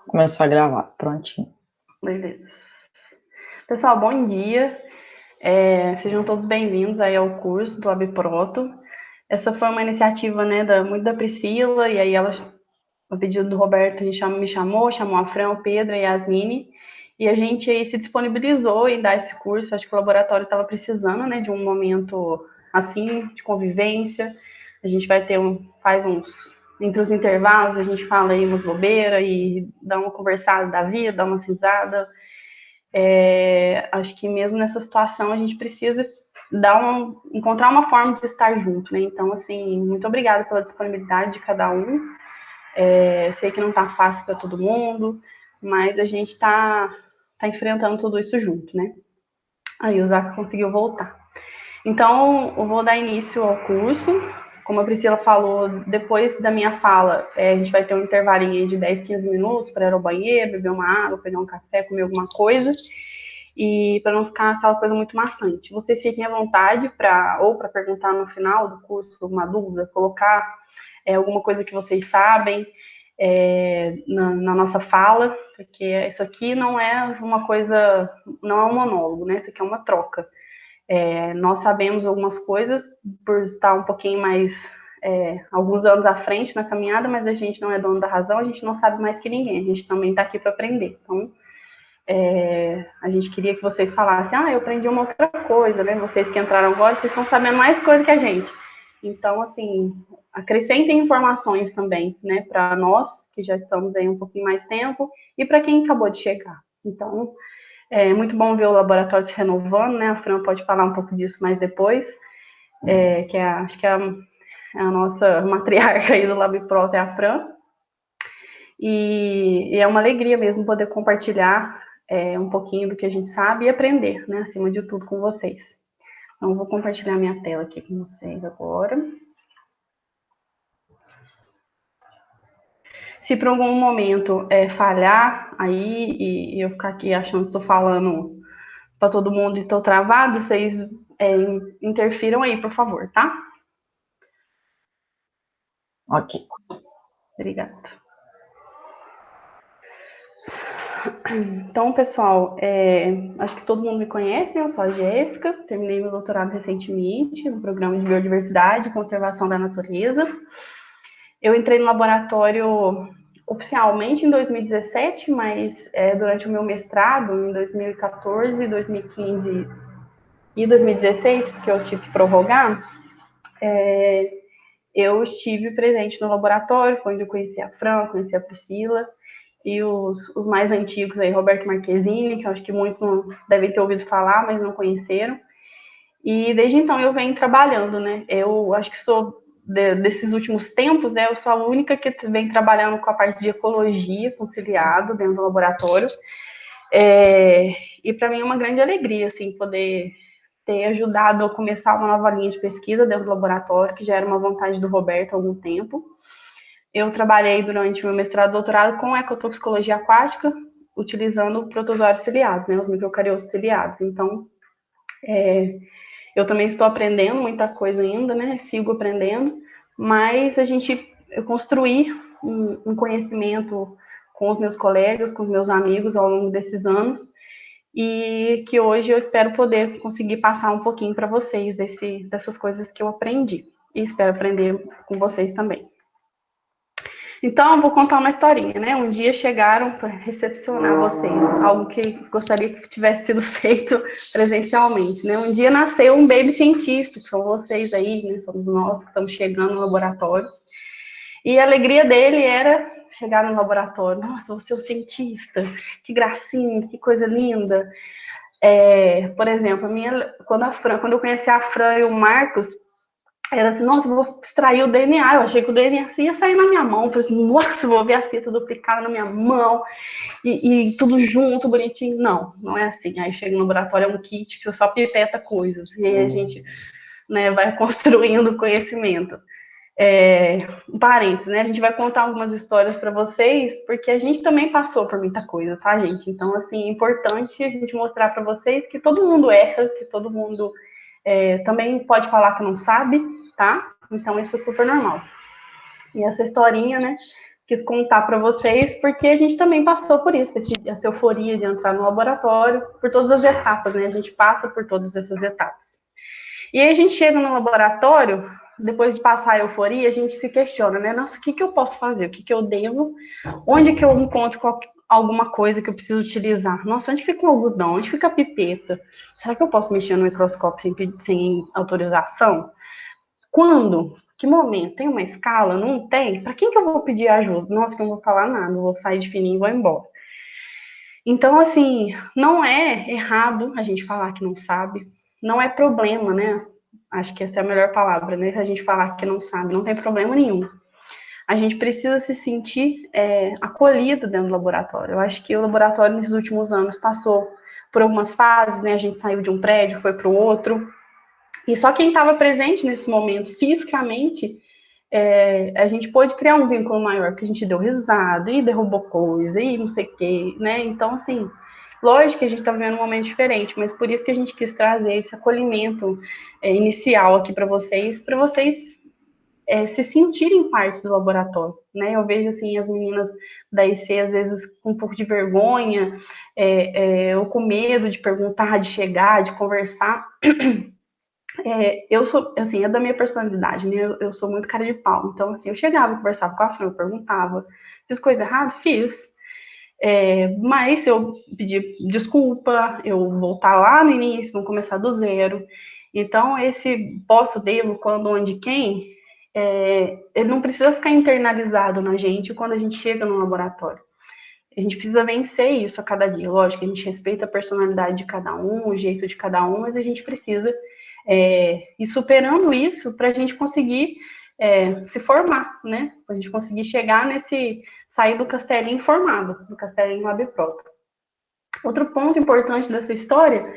Começou a gravar, prontinho. Beleza. Pessoal, bom dia. Sejam todos bem-vindos aí ao curso do Abproto. Essa foi uma iniciativa, né, muito da Priscila, e aí ela, a pedido do Roberto, me chamou a Fran, o Pedro, a Yasmine, e a gente aí se disponibilizou em dar esse curso. Acho que o laboratório estava precisando, né, de um momento assim, de convivência. A gente vai ter entre os intervalos, a gente fala aí umas bobeiras e dá uma conversada da vida, dá uma risada. Acho que mesmo nessa situação a gente precisa encontrar uma forma de estar junto, né? Então, assim, muito obrigada pela disponibilidade de cada um. Sei que não está fácil para todo mundo, mas a gente tá enfrentando tudo isso junto, né? Aí o Zaca conseguiu voltar. Então, eu vou dar início ao curso. Como a Priscila falou, depois da minha fala, a gente vai ter um intervalinho de 10, 15 minutos para ir ao banheiro, beber uma água, pegar um café, comer alguma coisa, e para não ficar aquela coisa muito maçante. Vocês fiquem à vontade para perguntar no final do curso alguma dúvida, colocar alguma coisa que vocês sabem na nossa fala, porque isso aqui não é uma coisa, não é um monólogo, né? Isso aqui é uma troca. Nós sabemos algumas coisas por estar um pouquinho mais, alguns anos à frente na caminhada, mas a gente não é dono da razão, a gente não sabe mais que ninguém, a gente também está aqui para aprender. Então, a gente queria que vocês falassem, eu aprendi uma outra coisa, né? Vocês que entraram agora, vocês estão sabendo mais coisa que a gente. Então, assim, acrescentem informações também, né, para nós, que já estamos aí um pouquinho mais tempo, e para quem acabou de chegar. Então, é muito bom ver o laboratório se renovando, né? A Fran pode falar um pouco disso mais depois, acho que é a nossa matriarca aí do LabPro, é a Fran. E é uma alegria mesmo poder compartilhar um pouquinho do que a gente sabe e aprender, né? Acima de tudo, com vocês. Então, vou compartilhar minha tela aqui com vocês agora. Se por algum momento falhar aí e eu ficar aqui achando que estou falando para todo mundo e estou travado, vocês interfiram aí, por favor, tá? Ok. Obrigada. Então, pessoal, acho que todo mundo me conhece, né? Eu sou a Jéssica, terminei meu doutorado recentemente no programa de Biodiversidade e Conservação da Natureza. Eu entrei no laboratório oficialmente em 2017, mas durante o meu mestrado, em 2014, 2015 e 2016, porque eu tive que prorrogar, eu estive presente no laboratório, foi onde eu conheci a Fran, conheci a Priscila, e os mais antigos aí, Roberto Marquezine, que eu acho que muitos não devem ter ouvido falar, mas não conheceram. E desde então eu venho trabalhando, né? Eu acho que desses últimos tempos, né? Eu sou a única que vem trabalhando com a parte de ecologia conciliado dentro do laboratório. E para mim é uma grande alegria, assim, poder ter ajudado a começar uma nova linha de pesquisa dentro do laboratório, que já era uma vontade do Roberto há algum tempo. Eu trabalhei durante o meu mestrado e doutorado com ecotoxicologia aquática, utilizando protozoários ciliados, né, os microcariotos ciliados. Então, eu também estou aprendendo muita coisa ainda, né, sigo aprendendo, mas eu construí um conhecimento com os meus colegas, com os meus amigos ao longo desses anos, e que hoje eu espero poder conseguir passar um pouquinho para vocês dessas coisas que eu aprendi. E espero aprender com vocês também. Então, eu vou contar uma historinha, né? Um dia chegaram para recepcionar vocês, algo que gostaria que tivesse sido feito presencialmente, né? Um dia nasceu um baby cientista, que são vocês aí, né? Somos nós que estamos chegando no laboratório. E a alegria dele era chegar no laboratório. Nossa, você é um cientista, que gracinha, que coisa linda. Por exemplo, quando eu conheci a Fran e o Marcos, era assim, nossa, vou extrair o DNA. Eu achei que o DNA ia sair na minha mão. Eu falei assim, nossa, vou ver a fita duplicada na minha mão e tudo junto, bonitinho. Não, não é assim. Aí chega no laboratório, é um kit que você só pipeta coisas. E aí a gente, né, vai construindo conhecimento. Um parênteses, né? A gente vai contar algumas histórias para vocês, porque a gente também passou por muita coisa, tá, gente? Então, assim, é importante a gente mostrar para vocês que todo mundo erra, que todo mundo também pode falar que não sabe, tá? Então, isso é super normal. E essa historinha, né, quis contar para vocês, porque a gente também passou por isso, essa euforia de entrar no laboratório, por todas as etapas, né? A gente passa por todas essas etapas. E aí a gente chega no laboratório, depois de passar a euforia, a gente se questiona, né? Nossa, o que, que eu posso fazer? O que, que eu devo? Onde que eu encontro alguma coisa que eu preciso utilizar? Nossa, onde fica o algodão? Onde fica a pipeta? Será que eu posso mexer no microscópio sem autorização? Quando? Que momento? Tem uma escala? Não tem? Para quem que eu vou pedir ajuda? Nossa, que eu não vou falar nada, eu vou sair de fininho e vou embora. Então, assim, não é errado a gente falar que não sabe, não é problema, né? Acho que essa é a melhor palavra, né? A gente falar que não sabe, não tem problema nenhum. A gente precisa se sentir acolhido dentro do laboratório. Eu acho que o laboratório, nesses últimos anos, passou por algumas fases, né? A gente saiu de um prédio, foi para o outro, e só quem estava presente nesse momento, fisicamente, a gente pôde criar um vínculo maior, porque a gente deu risada, e derrubou coisa, e não sei o quê, né? Então, assim, lógico que a gente está vivendo um momento diferente, mas por isso que a gente quis trazer esse acolhimento inicial aqui para vocês se sentirem parte do laboratório, né? Eu vejo, assim, as meninas da IC, às vezes, com um pouco de vergonha, ou com medo de perguntar, de chegar, de conversar. Eu sou, assim, é da minha personalidade, né? Eu sou muito cara de pau. Então, assim, eu chegava, conversava com a Fran, eu perguntava, fiz coisa errada? Fiz. Mas eu pedi desculpa, eu voltar lá no início, vamos começar do zero. Então, esse posso, devo, quando, onde, quem, ele não precisa ficar internalizado na gente quando a gente chega no laboratório. A gente precisa vencer isso a cada dia. Lógico, a gente respeita a personalidade de cada um, o jeito de cada um, mas a gente precisa ir superando isso para a gente conseguir se formar, né? Para a gente conseguir chegar sair do castelinho formado, do castelinho Labproto. Outro ponto importante dessa história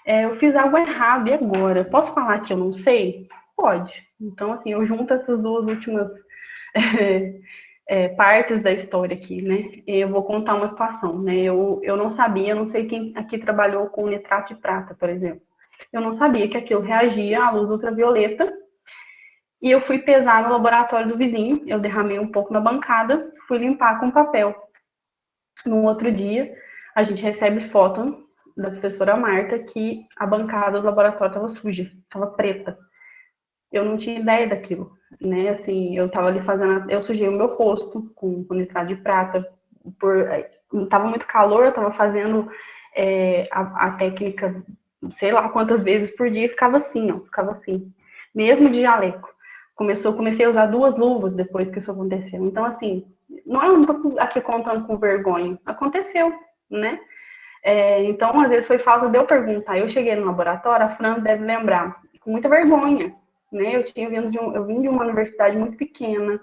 eu fiz algo errado, e agora? Posso falar que eu não sei? Pode. Então, assim, eu junto essas duas últimas partes da história aqui, né? Eu vou contar uma situação, né? Eu não sabia, não sei quem aqui trabalhou com nitrato de prata, por exemplo. Eu não sabia que aquilo reagia à luz ultravioleta e eu fui pesar no laboratório do vizinho, eu derramei um pouco na bancada, fui limpar com papel. No outro dia, a gente recebe foto da professora Marta que a bancada do laboratório estava suja, estava preta. Eu não tinha ideia daquilo, né? Assim, eu estava ali eu sujei o meu rosto com nitrato de prata, estava muito calor, eu estava fazendo a técnica, sei lá quantas vezes por dia, ficava assim, ó, ficava assim, mesmo de jaleco. Comecei a usar 2 luvas depois que isso aconteceu. Então, assim, eu não tô aqui contando com vergonha, aconteceu, né? Então, às vezes foi falta de eu perguntar. Eu cheguei no laboratório, a Fran deve lembrar, com muita vergonha, né? Eu vim de uma universidade muito pequena.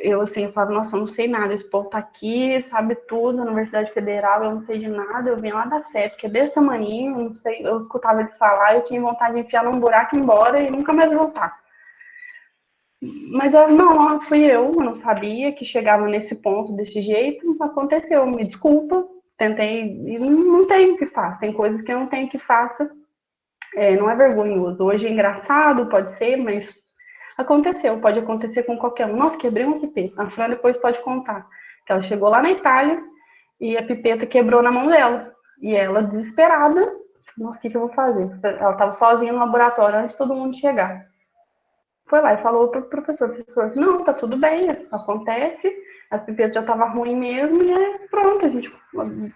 Eu assim, eu falava, nossa, eu não sei nada, esse povo tá aqui, sabe tudo, na Universidade Federal, eu não sei de nada, eu vim lá da FEP, que é desse tamanho, não sei, eu escutava eles falar, eu tinha vontade de enfiar num buraco e ir embora e nunca mais voltar. Mas não, fui eu não sabia que chegava nesse ponto desse jeito, aconteceu, me desculpa, tentei, e não tem o que faça, tem coisas que eu não tenho que faça, não é vergonhoso. Hoje é engraçado, pode ser, mas aconteceu, pode acontecer com qualquer um. Nossa, quebrei uma pipeta, a Fran depois pode contar, que ela chegou lá na Itália e a pipeta quebrou na mão dela, e ela desesperada, nossa, o que eu vou fazer? Ela estava sozinha no laboratório antes de todo mundo chegar. Foi lá e falou pro professor, não, tá tudo bem, acontece, as pipetas já estavam ruins mesmo, e pronto, a gente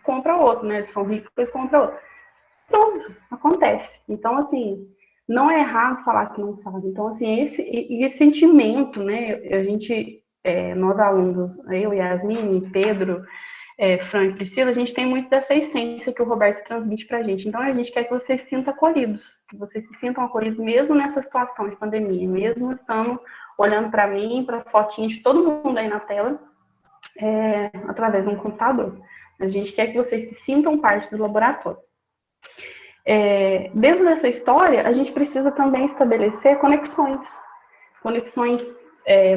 compra outro, né? Eles são ricos, eles compram outro. Pronto, acontece. Então, assim, não é errado falar que não sabe. Então, assim, esse sentimento, né? A gente, nós alunos, eu, Yasmin, Pedro, Fran e Priscila, a gente tem muito dessa essência que o Roberto transmite para a gente. Então, a gente quer que vocês se sintam acolhidos, que vocês se sintam acolhidos mesmo nessa situação de pandemia, mesmo estando olhando para mim, para fotinhas de todo mundo aí na tela, através de um computador. A gente quer que vocês se sintam parte do laboratório. Dentro dessa história, a gente precisa também estabelecer conexões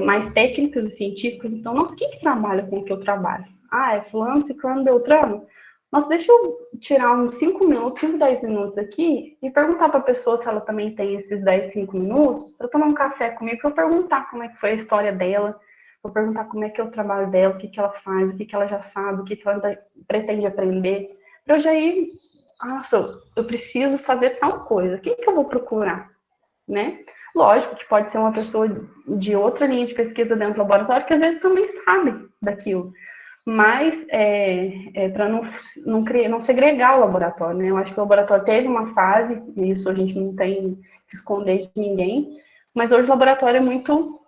mais técnicas e científicas. Então, nossa, quem que trabalha com o que eu trabalho? É fulano, ciclano, beltrano? Nossa, deixa eu tirar uns 5 minutos, 5, 10 minutos aqui e perguntar para a pessoa se ela também tem esses 10, 5 minutos, para tomar um café comigo, para eu perguntar como é que foi a história dela, vou perguntar como é que é o trabalho dela, o que que ela faz, o que que ela já sabe, o que que ela pretende aprender, para eu já ir, nossa, eu preciso fazer tal coisa, o que que eu vou procurar, né? Lógico que pode ser uma pessoa de outra linha de pesquisa dentro do laboratório que às vezes também sabe daquilo, mas para não segregar o laboratório, né? Eu acho que o laboratório teve uma fase, e isso a gente não tem que esconder de ninguém, mas hoje o laboratório é muito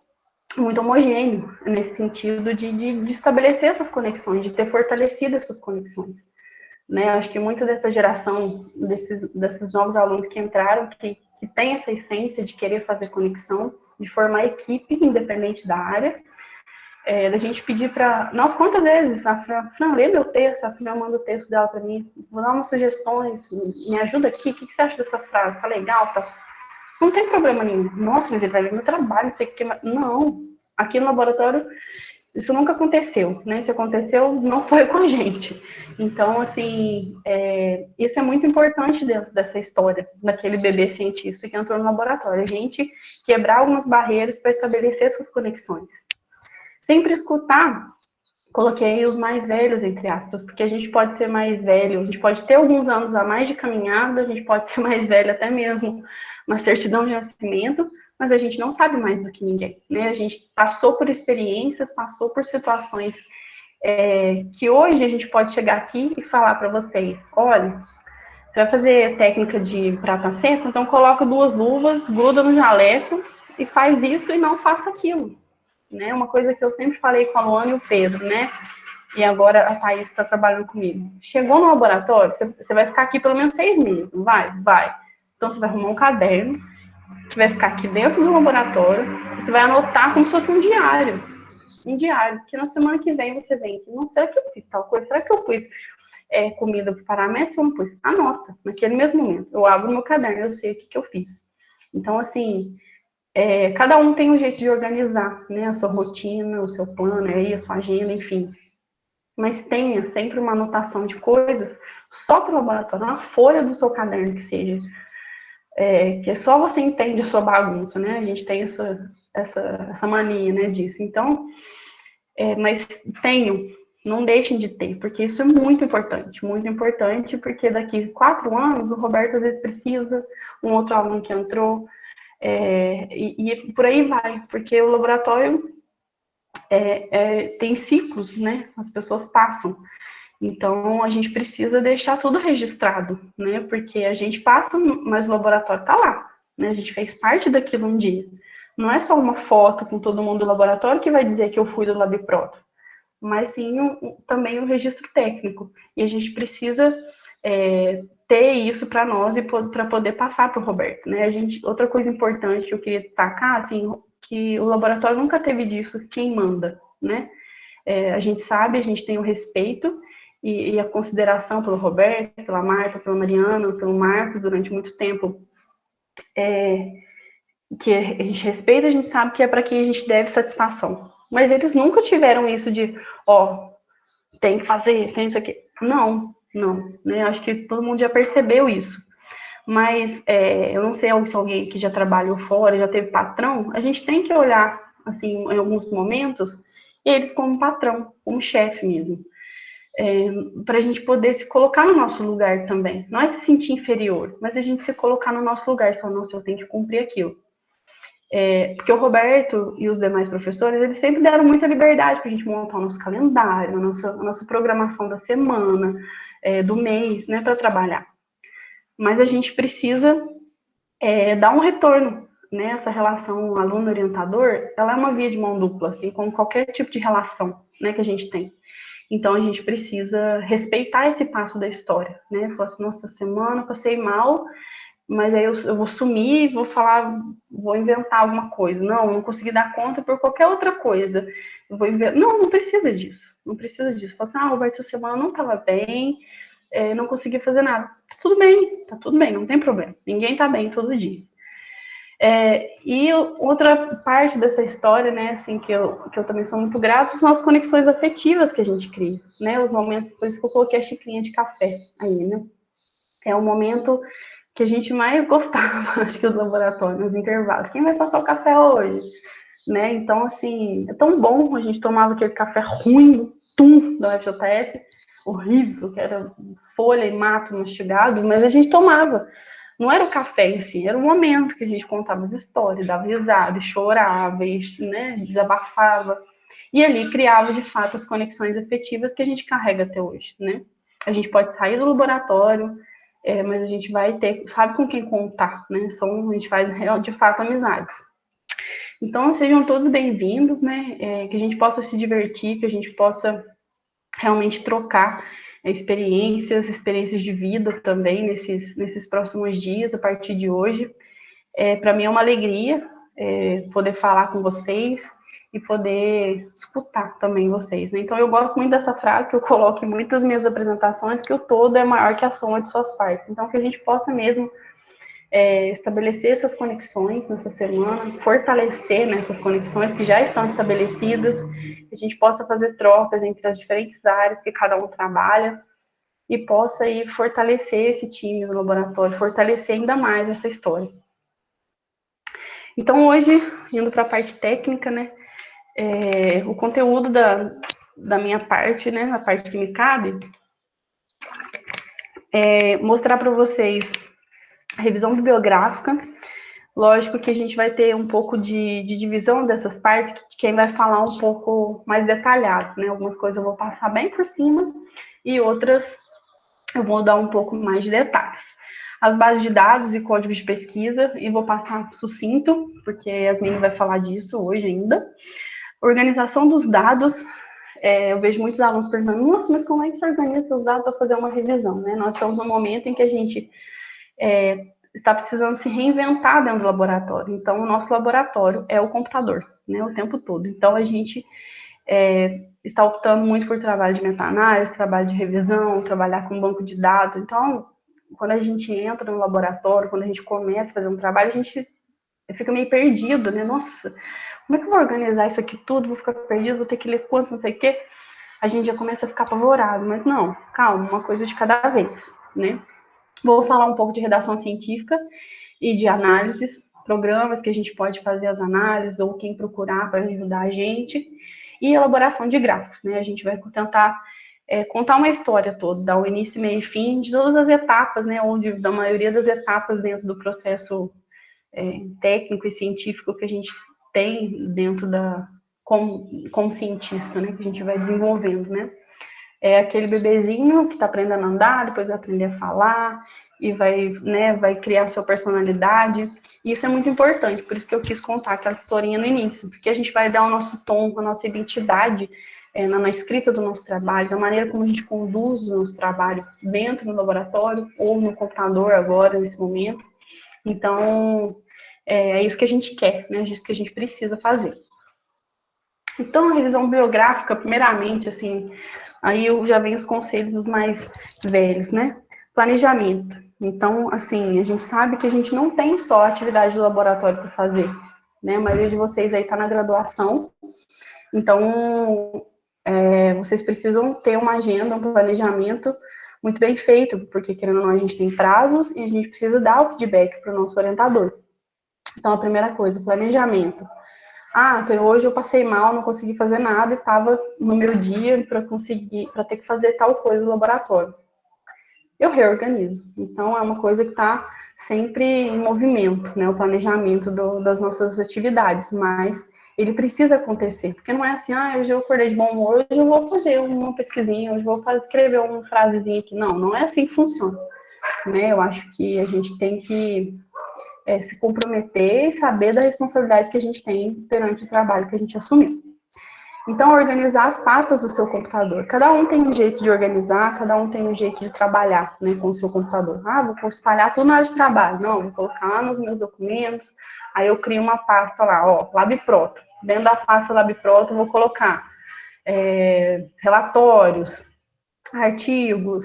homogêneo nesse sentido de estabelecer essas conexões, de ter fortalecido essas conexões. Né? Acho que muito dessa geração, desses novos alunos que entraram, que tem essa essência de querer fazer conexão, de formar equipe, independente da área, da gente pedir para... Nós, quantas vezes a Fran lê meu texto, a Fran manda o texto dela para mim, vou dar umas sugestões, me ajuda aqui, o que você acha dessa frase? Tá legal? Tá? Não tem problema nenhum. Nossa, mas ele vai ver meu trabalho, não sei o que. Não, aqui no laboratório isso nunca aconteceu, né? Se aconteceu, não foi com a gente. Então, assim, isso é muito importante dentro dessa história, daquele bebê cientista que entrou no laboratório. A gente quebrar algumas barreiras para estabelecer essas conexões. Sempre escutar, coloquei os mais velhos, entre aspas, porque a gente pode ser mais velho, a gente pode ter alguns anos a mais de caminhada, a gente pode ser mais velho até mesmo uma certidão de nascimento, mas a gente não sabe mais do que ninguém, né? A gente passou por experiências, passou por situações que hoje a gente pode chegar aqui e falar para vocês, olha, você vai fazer técnica de prata seco, então coloca 2 luvas, gruda no jaleco e faz isso e não faça aquilo, né? Uma coisa que eu sempre falei com a Luana e o Pedro, né? E agora a Thaís está trabalhando comigo. Chegou no laboratório, você vai ficar aqui pelo menos 6 meses, não vai? Vai. Então você vai arrumar um caderno, que vai ficar aqui dentro do laboratório, e você vai anotar como se fosse um diário. Um diário, que na semana que vem você vem aqui, não, será que eu fiz tal coisa? Será que eu pus comida para paramécia ou não pus? Anota, naquele mesmo momento. Eu abro meu caderno, eu sei o que, que eu fiz. Então, assim, cada um tem um jeito de organizar, né? A sua rotina, o seu plano, aí, a sua agenda, enfim. Mas tenha sempre uma anotação de coisas só para o laboratório, uma folha do seu caderno que seja. Que só você entende a sua bagunça, né? A gente tem essa mania, né, disso. Então, mas tenham, não deixem de ter, porque isso é muito importante, porque daqui 4 anos o Roberto às vezes precisa, um outro aluno que entrou, e por aí vai, porque o laboratório tem ciclos, né? As pessoas passam. Então, a gente precisa deixar tudo registrado, né? Porque a gente passa, mas o laboratório está lá, né? A gente fez parte daquilo um dia. Não é só uma foto com todo mundo do laboratório que vai dizer que eu fui do LabProto, mas sim também um registro técnico. E a gente precisa ter isso para nós e para poder passar para o Roberto, né? Outra coisa importante que eu queria destacar, assim, que o laboratório nunca teve disso, quem manda, né? A gente sabe, a gente tem o respeito e a consideração pelo Roberto, pela Marta, pela Mariana, pelo Marcos durante muito tempo, que a gente respeita, a gente sabe que é para quem a gente deve satisfação. Mas eles nunca tiveram isso de, tem que fazer, tem isso aqui. Não, né? Acho que todo mundo já percebeu isso. Mas eu não sei se alguém que já trabalhou fora, já teve patrão, a gente tem que olhar, assim, em alguns momentos, eles como patrão, como chefe mesmo. Para a gente poder se colocar no nosso lugar também. Não é se sentir inferior, mas a gente se colocar no nosso lugar e falar, nossa, eu tenho que cumprir aquilo. Porque o Roberto e os demais professores, eles sempre deram muita liberdade para a gente montar o nosso calendário, a nossa programação da semana, do mês, né, para trabalhar. Mas a gente precisa dar um retorno, né? Essa relação aluno-orientador, ela é uma via de mão dupla, assim como qualquer tipo de relação, né, que a gente tem. Então, a gente precisa respeitar esse passo da história, né? Falar assim, nossa, semana passei mal, mas aí eu vou sumir, vou falar, vou inventar alguma coisa. Não consegui dar conta por qualquer outra coisa. Não precisa disso. Não precisa disso. Fala assim, Roberto, essa semana não estava bem, não consegui fazer nada. Tá tudo bem, não tem problema. Ninguém tá bem todo dia. E outra parte dessa história, né, assim, que eu também sou muito grata, são as conexões afetivas que a gente cria, né, os momentos, por isso que eu coloquei a xicrinha de café aí, né, é o momento que a gente mais gostava, acho que, do laboratório, nos intervalos. Quem vai passar o café hoje? né? Então, assim, é tão bom. A gente tomava aquele café ruim, tum, da UFJF, horrível, que era folha e mato mastigado, mas a gente tomava. Não era o café em si, era o momento que a gente contava as histórias, dava risada, e chorava, e, né, desabafava. E ali criava, de fato, as conexões afetivas que a gente carrega até hoje, né? A gente pode sair do laboratório, mas a gente vai ter, sabe com quem contar, né? A gente faz, de fato, amizades. Então, sejam todos bem-vindos, né? Que a gente possa se divertir, que a gente possa realmente trocar experiências de vida também nesses próximos dias, a partir de hoje. Para mim é uma alegria poder falar com vocês e poder escutar também vocês, né? Então eu gosto muito dessa frase que eu coloco em muitas minhas apresentações, que o todo é maior que a soma de suas partes. Então que a gente possa mesmo estabelecer essas conexões nessa semana, fortalecer nessas conexões que já estão estabelecidas, que a gente possa fazer trocas entre as diferentes áreas que cada um trabalha e possa ir fortalecer esse time no laboratório, fortalecer ainda mais essa história. Então, hoje, indo para a parte técnica, né, o conteúdo da minha parte, né, a parte que me cabe, é mostrar para vocês a revisão bibliográfica. Lógico que a gente vai ter um pouco de divisão dessas partes, que quem vai falar um pouco mais detalhado, né? Algumas coisas eu vou passar bem por cima e outras eu vou dar um pouco mais de detalhes. As bases de dados e códigos de pesquisa, e vou passar sucinto, porque a Yasmin vai falar disso hoje ainda. Organização dos dados, eu vejo muitos alunos perguntando, nossa, mas como é que você organiza seus dados para fazer uma revisão, né? Nós estamos no momento em que a gente está precisando se reinventar dentro do laboratório. Então, o nosso laboratório é o computador, né, o tempo todo. Então, a gente está optando muito por trabalho de meta-análise, trabalho de revisão, trabalhar com banco de dados. Então, quando a gente entra no laboratório, quando a gente começa a fazer um trabalho, a gente fica meio perdido, né? Nossa, como é que eu vou organizar isso aqui tudo? Vou ficar perdido, vou ter que ler quanto, não sei o quê. A gente já começa a ficar apavorado, mas não, calma, uma coisa de cada vez, né? Vou falar um pouco de redação científica e de análises, programas que a gente pode fazer as análises ou quem procurar para ajudar a gente, e elaboração de gráficos, né? A gente vai tentar contar uma história toda, dar o início, meio e fim de todas as etapas, né? Onde da maioria das etapas dentro do processo técnico e científico que a gente tem dentro como cientista, né? Que a gente vai desenvolvendo, né? É aquele bebezinho que está aprendendo a andar, depois vai aprender a falar e vai, né, vai criar sua personalidade. E isso é muito importante, por isso que eu quis contar aquela historinha no início, porque a gente vai dar o nosso tom, a nossa identidade na escrita do nosso trabalho, na maneira como a gente conduz o nosso trabalho dentro do laboratório ou no computador agora, nesse momento. Então, é isso que a gente quer, né? É isso que a gente precisa fazer. Então, a revisão biográfica, primeiramente, assim, aí eu já venho os conselhos dos mais velhos, né? Planejamento. Então, assim, a gente sabe que a gente não tem só a atividade do laboratório para fazer, né? A maioria de vocês aí está na graduação, então vocês precisam ter uma agenda, um planejamento muito bem feito, porque querendo ou não, a gente tem prazos e a gente precisa dar o feedback para o nosso orientador. Então, a primeira coisa, planejamento. Hoje eu passei mal, não consegui fazer nada e estava no meu dia para ter que fazer tal coisa no laboratório. Eu reorganizo. Então é uma coisa que está sempre em movimento, né? O planejamento das nossas atividades, mas ele precisa acontecer, porque não é assim, hoje eu acordei de bom humor, hoje eu vou fazer uma pesquisinha, hoje eu vou escrever uma frasezinha aqui. Não, não é assim que funciona, né? Eu acho que a gente tem que se comprometer e saber da responsabilidade que a gente tem perante o trabalho que a gente assumiu. Então, organizar as pastas do seu computador. Cada um tem um jeito de organizar, cada um tem um jeito de trabalhar, né, com o seu computador. Vou espalhar tudo na área de trabalho. Não, vou colocar lá nos meus documentos. Aí eu crio uma pasta lá, LabProto. Dentro da pasta LabProto eu vou colocar relatórios, artigos,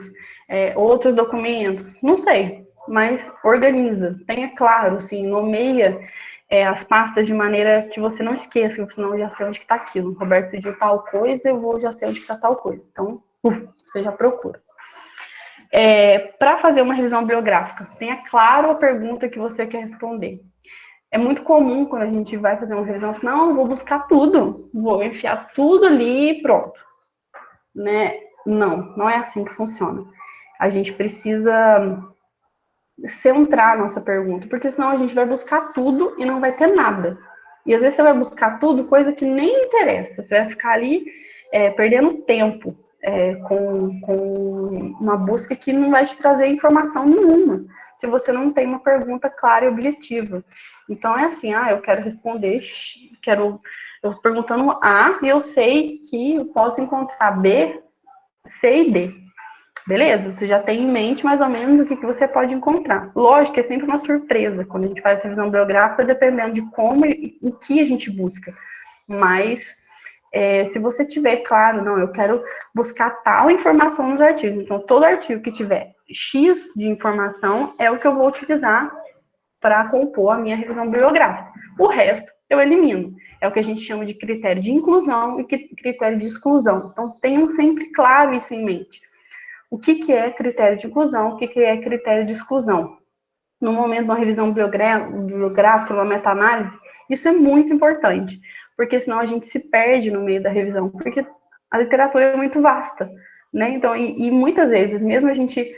outros documentos. Não sei, mas organiza. Tenha claro, assim, nomeia as pastas de maneira que você não esqueça, senão eu já sei onde está aquilo. O Roberto pediu tal coisa, eu já sei onde está tal coisa. Então, você já procura. Para fazer uma revisão biográfica, tenha claro a pergunta que você quer responder. É muito comum quando a gente vai fazer uma revisão, não, eu vou buscar tudo, vou enfiar tudo ali e pronto, né? Não, não é assim que funciona. A gente precisa centrar a nossa pergunta, porque senão a gente vai buscar tudo e não vai ter nada. E às vezes você vai buscar tudo, coisa que nem interessa, você vai ficar ali perdendo tempo com uma busca que não vai te trazer informação nenhuma, se você não tem uma pergunta clara e objetiva. Então é assim, eu quero responder, eu tô perguntando A e eu sei que eu posso encontrar B, C e D. Beleza? Você já tem em mente mais ou menos o que você pode encontrar. Lógico que é sempre uma surpresa quando a gente faz revisão biográfica, dependendo de como e o que a gente busca. Mas se você tiver claro, não, eu quero buscar tal informação nos artigos. Então, todo artigo que tiver X de informação é o que eu vou utilizar para compor a minha revisão bibliográfica. O resto eu elimino. É o que a gente chama de critério de inclusão e critério de exclusão. Então, tenham sempre claro isso em mente. O que é critério de inclusão, o que é critério de exclusão. No momento de uma revisão bibliográfica, uma meta-análise, isso é muito importante, porque senão a gente se perde no meio da revisão, porque a literatura é muito vasta, né? Então, e muitas vezes, mesmo a gente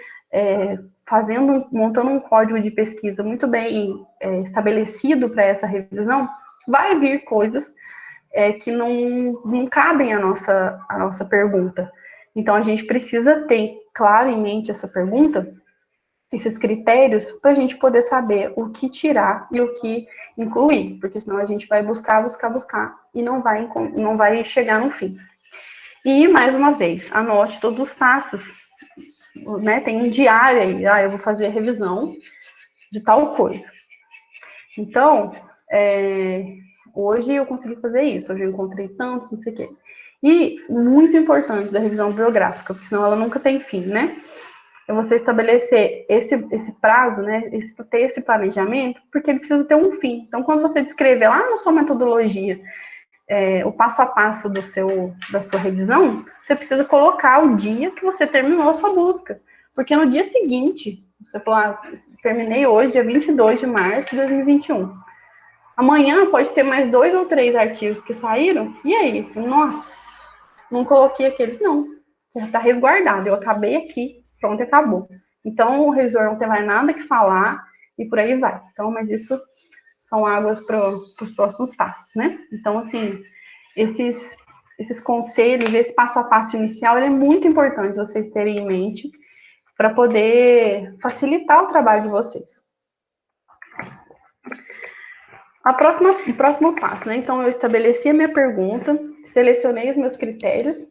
montando um código de pesquisa muito bem estabelecido para essa revisão, vai vir coisas que não cabem à nossa pergunta. Então, a gente precisa ter claro em mente essa pergunta, esses critérios, para a gente poder saber o que tirar e o que incluir, porque senão a gente vai buscar e não vai chegar no fim. E, mais uma vez, anote todos os passos, né? Tem um diário aí, eu vou fazer a revisão de tal coisa. Então, hoje eu consegui fazer isso, hoje eu encontrei tantos, não sei o quê. E muito importante da revisão biográfica, porque senão ela nunca tem fim, né? É você estabelecer esse prazo, né? Ter esse planejamento, porque ele precisa ter um fim. Então, quando você descrever lá na sua metodologia o passo a passo da sua revisão, você precisa colocar o dia que você terminou a sua busca. Porque no dia seguinte, você falou, terminei hoje, dia 22 de março de 2021. Amanhã pode ter mais 2 ou 3 artigos que saíram, e aí? Nossa, não coloquei aqueles, não. Já está resguardado, eu acabei aqui, pronto, acabou. Então, o revisor não tem mais nada que falar, e por aí vai. Então, mas isso são águas para os próximos passos, né? Então, assim, esses conselhos, esse passo a passo inicial, ele é muito importante vocês terem em mente para poder facilitar o trabalho de vocês. O próximo passo, né? Então, eu estabeleci a minha pergunta, selecionei os meus critérios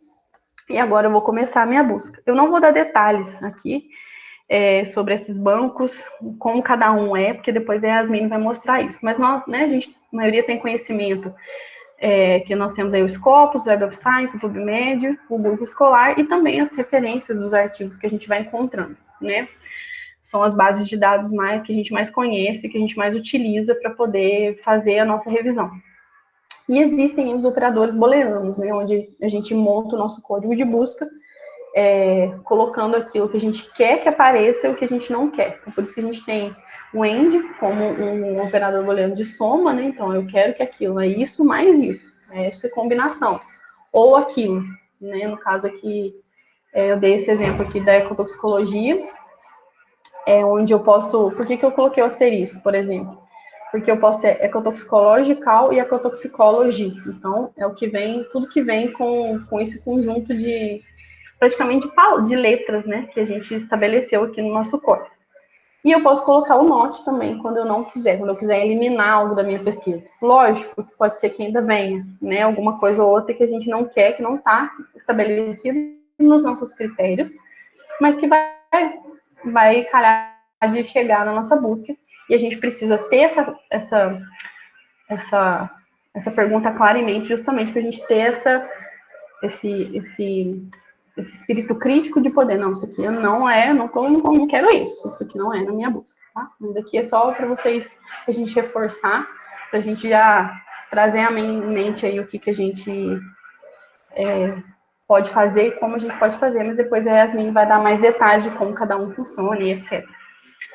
e agora eu vou começar a minha busca. Eu não vou dar detalhes aqui sobre esses bancos, como cada um porque depois a Yasmin vai mostrar isso. Mas nós, né, a maioria tem conhecimento que nós temos aí o Scopus, o Web of Science, o PubMed, o Google Escolar e também as referências dos artigos que a gente vai encontrando, né? São as bases de dados que a gente mais conhece, que a gente mais utiliza para poder fazer a nossa revisão. E existem os operadores booleanos, né, onde a gente monta o nosso código de busca, colocando aquilo que a gente quer que apareça e o que a gente não quer. Então, por isso que a gente tem o AND como um operador booleano de soma, né? Então, eu quero que aquilo é isso mais isso, essa combinação. Ou aquilo, né? No caso aqui, eu dei esse exemplo aqui da ecotoxicologia, onde eu posso... Por que eu coloquei o asterisco, por exemplo? Porque eu posso ter ecotoxicological e ecotoxicology. Então, é o que vem, tudo que vem com esse conjunto de, praticamente, de letras, né, que a gente estabeleceu aqui no nosso código. E eu posso colocar o not também, quando eu não quiser, quando eu quiser eliminar algo da minha pesquisa. Lógico que pode ser que ainda venha, né, alguma coisa ou outra que a gente não quer, que não está estabelecido nos nossos critérios, mas que vai calhar de chegar na nossa busca, e a gente precisa ter essa pergunta clara em mente, justamente para a gente ter esse espírito crítico de poder, não, isso aqui não quero isso aqui não é na minha busca, tá? Isso daqui é só para vocês, a gente reforçar, para a gente já trazer à mente aí o que a gente pode fazer e como a gente pode fazer, mas depois a Yasmin vai dar mais detalhes de como cada um funciona e etc.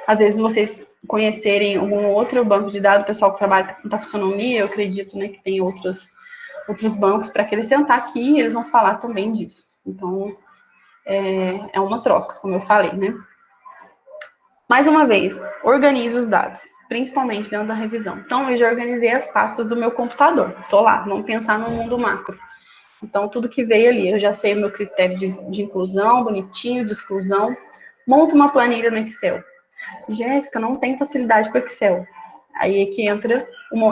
Às vezes vocês conhecerem algum outro banco de dados, o pessoal que trabalha com taxonomia, eu acredito, né, que tem outros bancos para que eles sentar aqui e eles vão falar também disso. Então, é uma troca, como eu falei, né? Mais uma vez, organize os dados, principalmente dentro da revisão. Então, eu já organizei as pastas do meu computador. Estou lá, vamos pensar no mundo macro. Então, tudo que veio ali, eu já sei o meu critério de inclusão, bonitinho, de exclusão. Monto uma planilha no Excel. Jéssica, não tem facilidade com Excel. Aí é que entra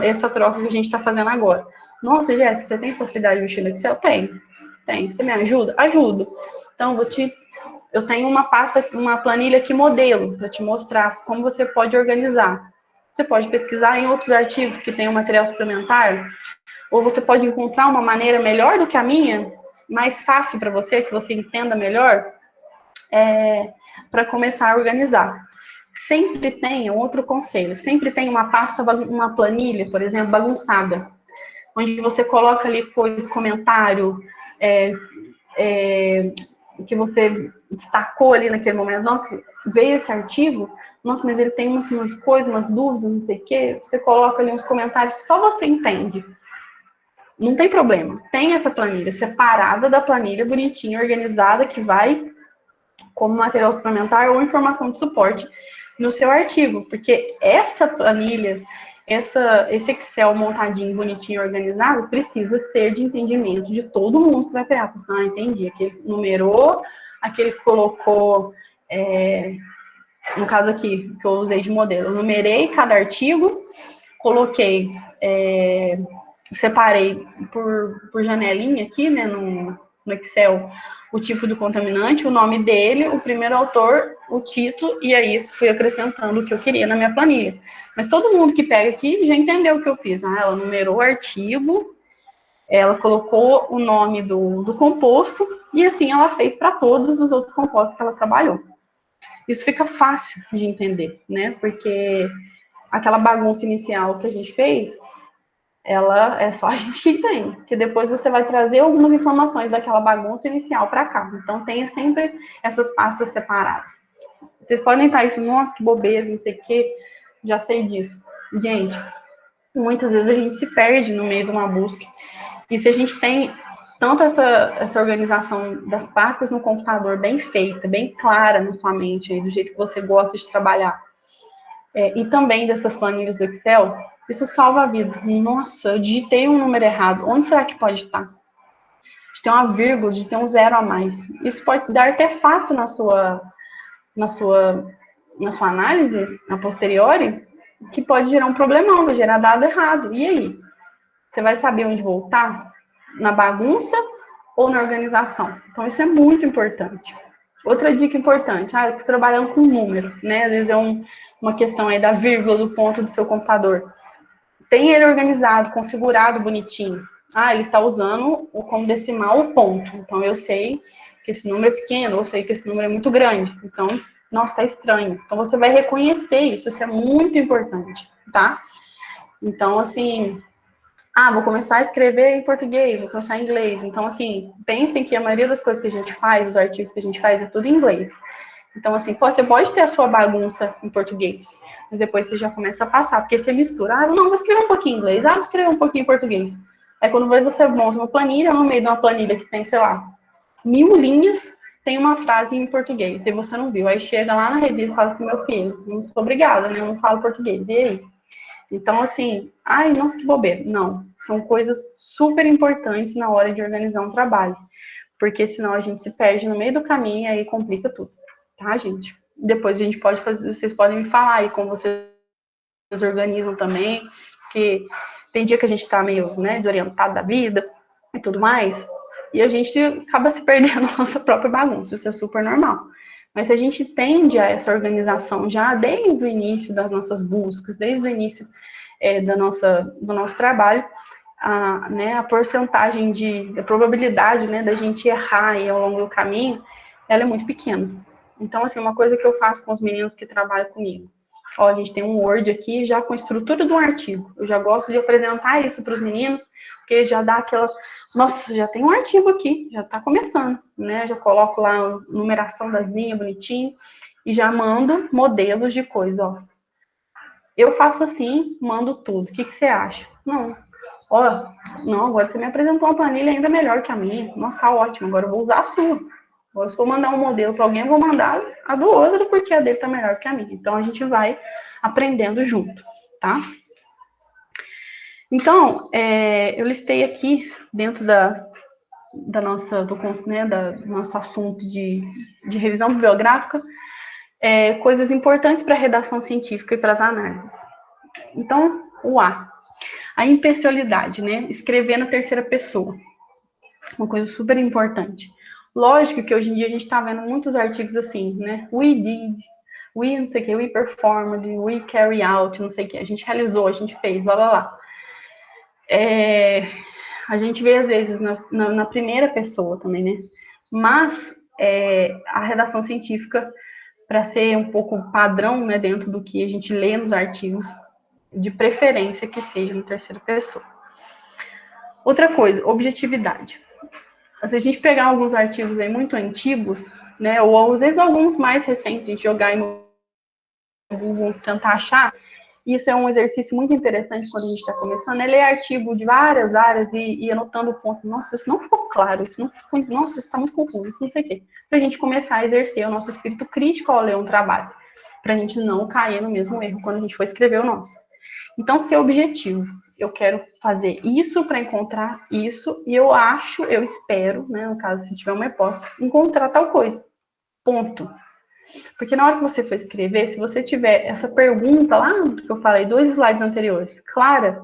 essa troca que a gente está fazendo agora. Nossa, Jéssica, você tem facilidade de mexer no Excel? Tem. Tem. Você me ajuda? Ajudo. Então, eu tenho uma pasta, uma planilha aqui modelo, para te mostrar como você pode organizar. Você pode pesquisar em outros artigos que tenham material suplementar, ou você pode encontrar uma maneira melhor do que a minha, mais fácil para você, que você entenda melhor, para começar a organizar. Sempre tem outro conselho, sempre tem uma pasta, uma planilha, por exemplo, bagunçada, onde você coloca ali coisas, comentário, que você destacou ali naquele momento. Nossa, veio esse artigo, nossa, mas ele tem umas coisas, umas dúvidas, não sei o quê. Você coloca ali uns comentários que só você entende. Não tem problema. Tem essa planilha separada da planilha, bonitinha, organizada, que vai como material suplementar ou informação de suporte no seu artigo, porque essa planilha, esse Excel montadinho, bonitinho, organizado, precisa ser de entendimento de todo mundo que vai pegar. Senão, entendi, aquele numerou, aquele colocou, no caso aqui, que eu usei de modelo, eu numerei cada artigo, coloquei, separei por janelinha aqui, né, no Excel, o tipo do contaminante, o nome dele, o primeiro autor, o título, e aí fui acrescentando o que eu queria na minha planilha. Mas todo mundo que pega aqui já entendeu o que eu fiz. Ela numerou o artigo, ela colocou o nome do composto, e assim ela fez para todos os outros compostos que ela trabalhou. Isso fica fácil de entender, né? Porque aquela bagunça inicial que a gente fez, ela é só a gente que tem, porque depois você vai trazer algumas informações daquela bagunça inicial para cá. Então, tenha sempre essas pastas separadas. Vocês podem estar isso, nossa, que bobeira, não sei o quê, já sei disso. Gente, muitas vezes a gente se perde no meio de uma busca. E se a gente tem tanto essa organização das pastas no computador bem feita, bem clara na sua mente, do jeito que você gosta de trabalhar, e também dessas planilhas do Excel, isso salva a vida. Nossa, eu digitei um número errado. Onde será que pode estar? De ter uma vírgula, de ter um zero a mais. Isso pode dar artefato na sua, na sua análise, a posteriori, que pode gerar um problemão, vai gerar dado errado. E aí? Você vai saber onde voltar? Na bagunça ou na organização? Então, isso é muito importante. Outra dica importante, eu estou trabalhando com número, né? Às vezes é uma questão aí da vírgula do ponto do seu computador. Tem ele organizado, configurado bonitinho. Ele está usando como decimal o ponto. Então, eu sei que esse número é pequeno, eu sei que esse número é muito grande. Então, nossa, está estranho. Então, você vai reconhecer isso. Isso é muito importante, tá? Então, assim, vou começar a escrever em português, vou começar em inglês. Então, assim, pensem que a maioria das coisas que a gente faz, os artigos que a gente faz, é tudo em inglês. Então, assim, você pode ter a sua bagunça em português, mas depois você já começa a passar, porque você mistura. Não, vou escrever um pouquinho em inglês, vou escrever um pouquinho em português. Aí, quando você monta uma planilha, no meio de uma planilha que tem, sei lá, 1000 linhas, tem uma frase em português, e você não viu. Aí chega lá na revista e fala assim, meu filho, não sou obrigada, né? Eu não falo português. E aí? Então, assim, nossa, que bobeira. Não, são coisas super importantes na hora de organizar um trabalho, porque senão a gente se perde no meio do caminho e aí complica tudo, tá, gente? Depois a gente pode fazer, vocês podem me falar aí como vocês organizam também, que tem dia que a gente tá meio, né, desorientado da vida e tudo mais, e a gente acaba se perdendo na nossa própria bagunça, isso é super normal. Mas se a gente tende a essa organização já desde o início das nossas buscas, desde o início do nosso trabalho, a porcentagem a probabilidade, né, da gente errar aí ao longo do caminho, ela é muito pequena. Então, assim, uma coisa que eu faço com os meninos que trabalham comigo, a gente tem um Word aqui já com a estrutura de um artigo. Eu já gosto de apresentar isso para os meninos, porque já dá aquela... Nossa, já tem um artigo aqui, já está começando, né? Já coloco lá a numeração das linhas bonitinho e já mando modelos de coisa, eu faço assim, mando tudo. O que você acha? Não. Ó, não, agora você me apresentou uma planilha ainda melhor que a minha. Nossa, tá ótimo, agora eu vou usar a sua. Agora, se for mandar um modelo para alguém, eu vou mandar a do outro, porque a dele tá melhor que a minha. Então, a gente vai aprendendo junto, tá? Então, eu listei aqui, dentro da nossa, né, do nosso assunto de revisão bibliográfica, coisas importantes para a redação científica e para as análises. Então, o a impessoalidade, né? Escrever na terceira pessoa. Uma coisa super importante. Lógico que hoje em dia a gente está vendo muitos artigos assim, né? We did, we não sei o que, we performed, we carry out, não sei o que. A gente realizou, a gente fez, blá blá blá. A gente vê às vezes na primeira pessoa também, né? Mas a redação científica, para ser um pouco padrão, né, dentro do que a gente lê nos artigos, de preferência que seja na terceira pessoa. Outra coisa, objetividade. Se a gente pegar alguns artigos aí muito antigos, né, ou às vezes alguns mais recentes, a gente jogar no Google, tentar achar, isso é um exercício muito interessante quando a gente está começando, é ler artigo de várias áreas e anotando pontos. Nossa, isso não ficou claro, isso não ficou, nossa, isso está muito confuso, isso não sei o quê. Para a gente começar a exercer o nosso espírito crítico ao ler um trabalho, para a gente não cair no mesmo erro quando a gente for escrever o nosso. Então, ser objetivo. Eu quero fazer isso para encontrar isso, e eu acho, eu espero, né, no caso, se tiver uma hipótese, encontrar tal coisa. Ponto. Porque na hora que você for escrever, se você tiver essa pergunta lá, que eu falei, 2 slides anteriores, clara,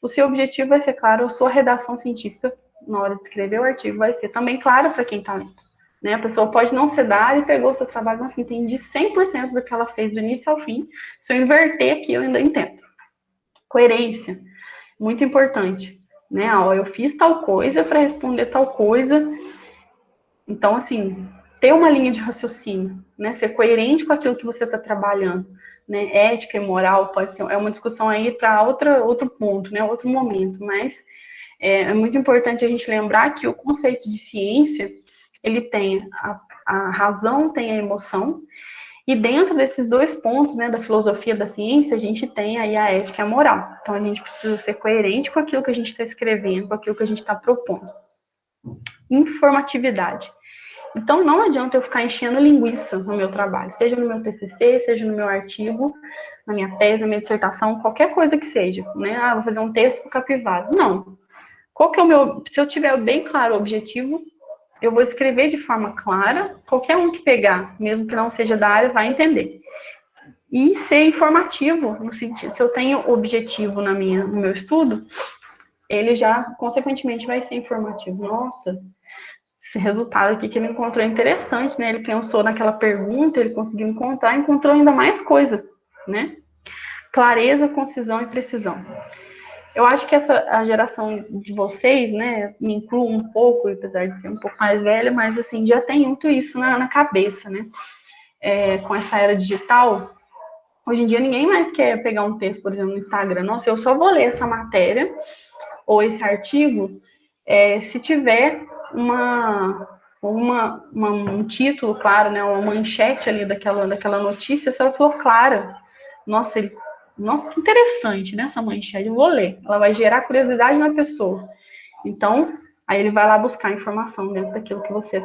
o seu objetivo vai ser claro, a sua redação científica, na hora de escrever o artigo, vai ser também clara para quem está lendo. Né? A pessoa pode não ser da área e pegou o seu trabalho, nossa, entendi 100% do que ela fez do início ao fim. Se eu inverter aqui, eu ainda entendo. Coerência, muito importante. Né? Ó, eu fiz tal coisa para responder tal coisa. Então, assim, ter uma linha de raciocínio, né? Ser coerente com aquilo que você está trabalhando, né? Ética e moral pode ser, é uma discussão aí para outro ponto, né? Outro momento, mas é muito importante a gente lembrar que o conceito de ciência, ele tem a razão, tem a emoção, e dentro desses 2 pontos, né, da filosofia da ciência, a gente tem aí a ética e a moral. Então, a gente precisa ser coerente com aquilo que a gente está escrevendo, com aquilo que a gente está propondo. Informatividade. Então, não adianta eu ficar enchendo linguiça no meu trabalho, seja no meu TCC, seja no meu artigo, na minha tese, na minha dissertação, qualquer coisa que seja, né? Ah, vou fazer um texto para capivara. Não. Qual que é o meu... Se eu tiver bem claro o objetivo, eu vou escrever de forma clara, qualquer um que pegar, mesmo que não seja da área, vai entender. E ser informativo, no sentido, se eu tenho objetivo no meu estudo, ele já, consequentemente, vai ser informativo. Nossa, esse resultado aqui que ele encontrou é interessante, né? Ele pensou naquela pergunta, ele conseguiu encontrar, encontrou ainda mais coisa, né? Clareza, concisão e precisão. Eu acho que a geração de vocês, né, me incluo um pouco, apesar de ser um pouco mais velha, mas assim, já tem muito isso na cabeça, né? Com essa era digital, hoje em dia ninguém mais quer pegar um texto, por exemplo, no Instagram. Nossa, eu só vou ler essa matéria ou esse artigo se tiver um título, claro, né, uma manchete ali daquela notícia, se ela for clara. Nossa, nossa, que interessante, né, essa manchete, eu vou ler. Ela vai gerar curiosidade na pessoa. Então, aí ele vai lá buscar informação dentro daquilo que você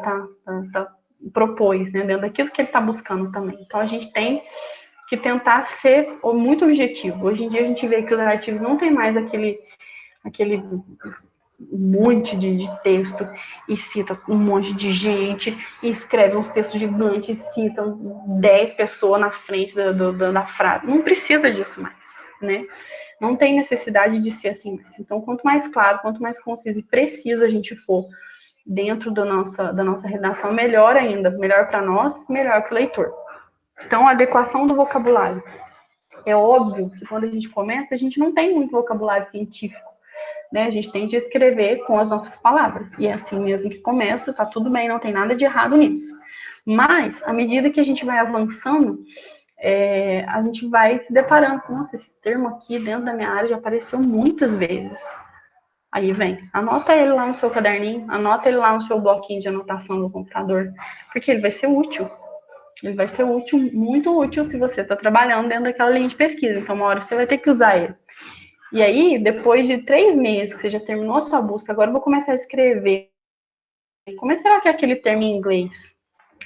propôs, né, dentro daquilo que ele está buscando também. Então, a gente tem que tentar ser muito objetivo. Hoje em dia, a gente vê que os artigos não tem mais aquele monte de texto e cita um monte de gente e escreve uns textos gigantes e citam 10 pessoas na frente da frase. Não precisa disso mais, né? Não tem necessidade de ser assim mais. Então, quanto mais claro, quanto mais conciso e preciso a gente for dentro da nossa redação, melhor ainda. Melhor para nós, melhor para o leitor. Então, a adequação do vocabulário. É óbvio que quando a gente começa, a gente não tem muito vocabulário científico. Né? A gente tem de escrever com as nossas palavras. E é assim mesmo que começa, tá tudo bem, não tem nada de errado nisso. Mas, à medida que a gente vai avançando, a gente vai se deparando com, nossa, esse termo aqui dentro da minha área já apareceu muitas vezes. Aí vem, anota ele lá no seu caderninho, anota ele lá no seu bloquinho de anotação do computador, porque ele vai ser útil. Ele vai ser útil, muito útil, se você está trabalhando dentro daquela linha de pesquisa. Então, uma hora você vai ter que usar ele. E aí, depois de 3 meses que você já terminou a sua busca, agora eu vou começar a escrever. Como será que é aquele termo em inglês?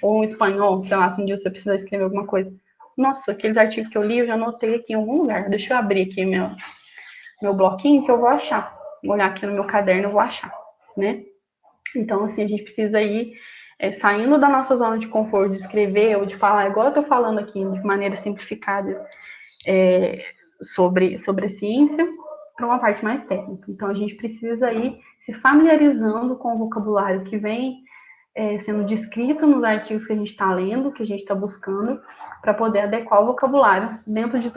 Ou em espanhol, sei lá, se um dia você precisa escrever alguma coisa. Nossa, aqueles artigos que eu li, eu já anotei aqui em algum lugar. Deixa eu abrir aqui meu bloquinho que eu vou achar. Vou olhar aqui no meu caderno, eu vou achar, né? Então, assim, a gente precisa ir saindo da nossa zona de conforto, de escrever ou de falar, igual eu tô falando aqui, de maneira simplificada, sobre a ciência, para uma parte mais técnica. Então, a gente precisa ir se familiarizando com o vocabulário que vem sendo descrito nos artigos que a gente está lendo, que a gente está buscando, para poder adequar o vocabulário dentro de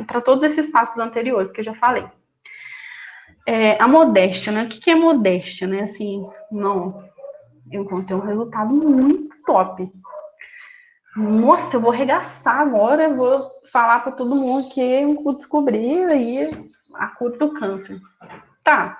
para todos esses passos anteriores que eu já falei. A modéstia, né? O que é modéstia, né? Assim, não, eu encontrei um resultado muito top. Nossa, eu vou arregaçar agora, eu vou falar para todo mundo que eu descobri aí a cura do câncer. Tá,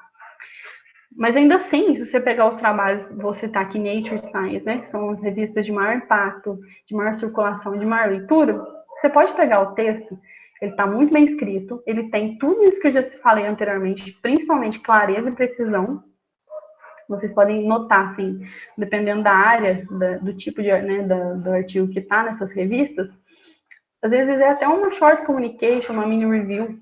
mas ainda assim, se você pegar os trabalhos, vou citar aqui Nature Science, né, que são as revistas de maior impacto, de maior circulação, de maior leitura, você pode pegar o texto, ele está muito bem escrito, ele tem tudo isso que eu já falei anteriormente, principalmente clareza e precisão. Vocês podem notar, assim, dependendo da área, do tipo de, né, do artigo que está nessas revistas, às vezes é até uma short communication, uma mini review,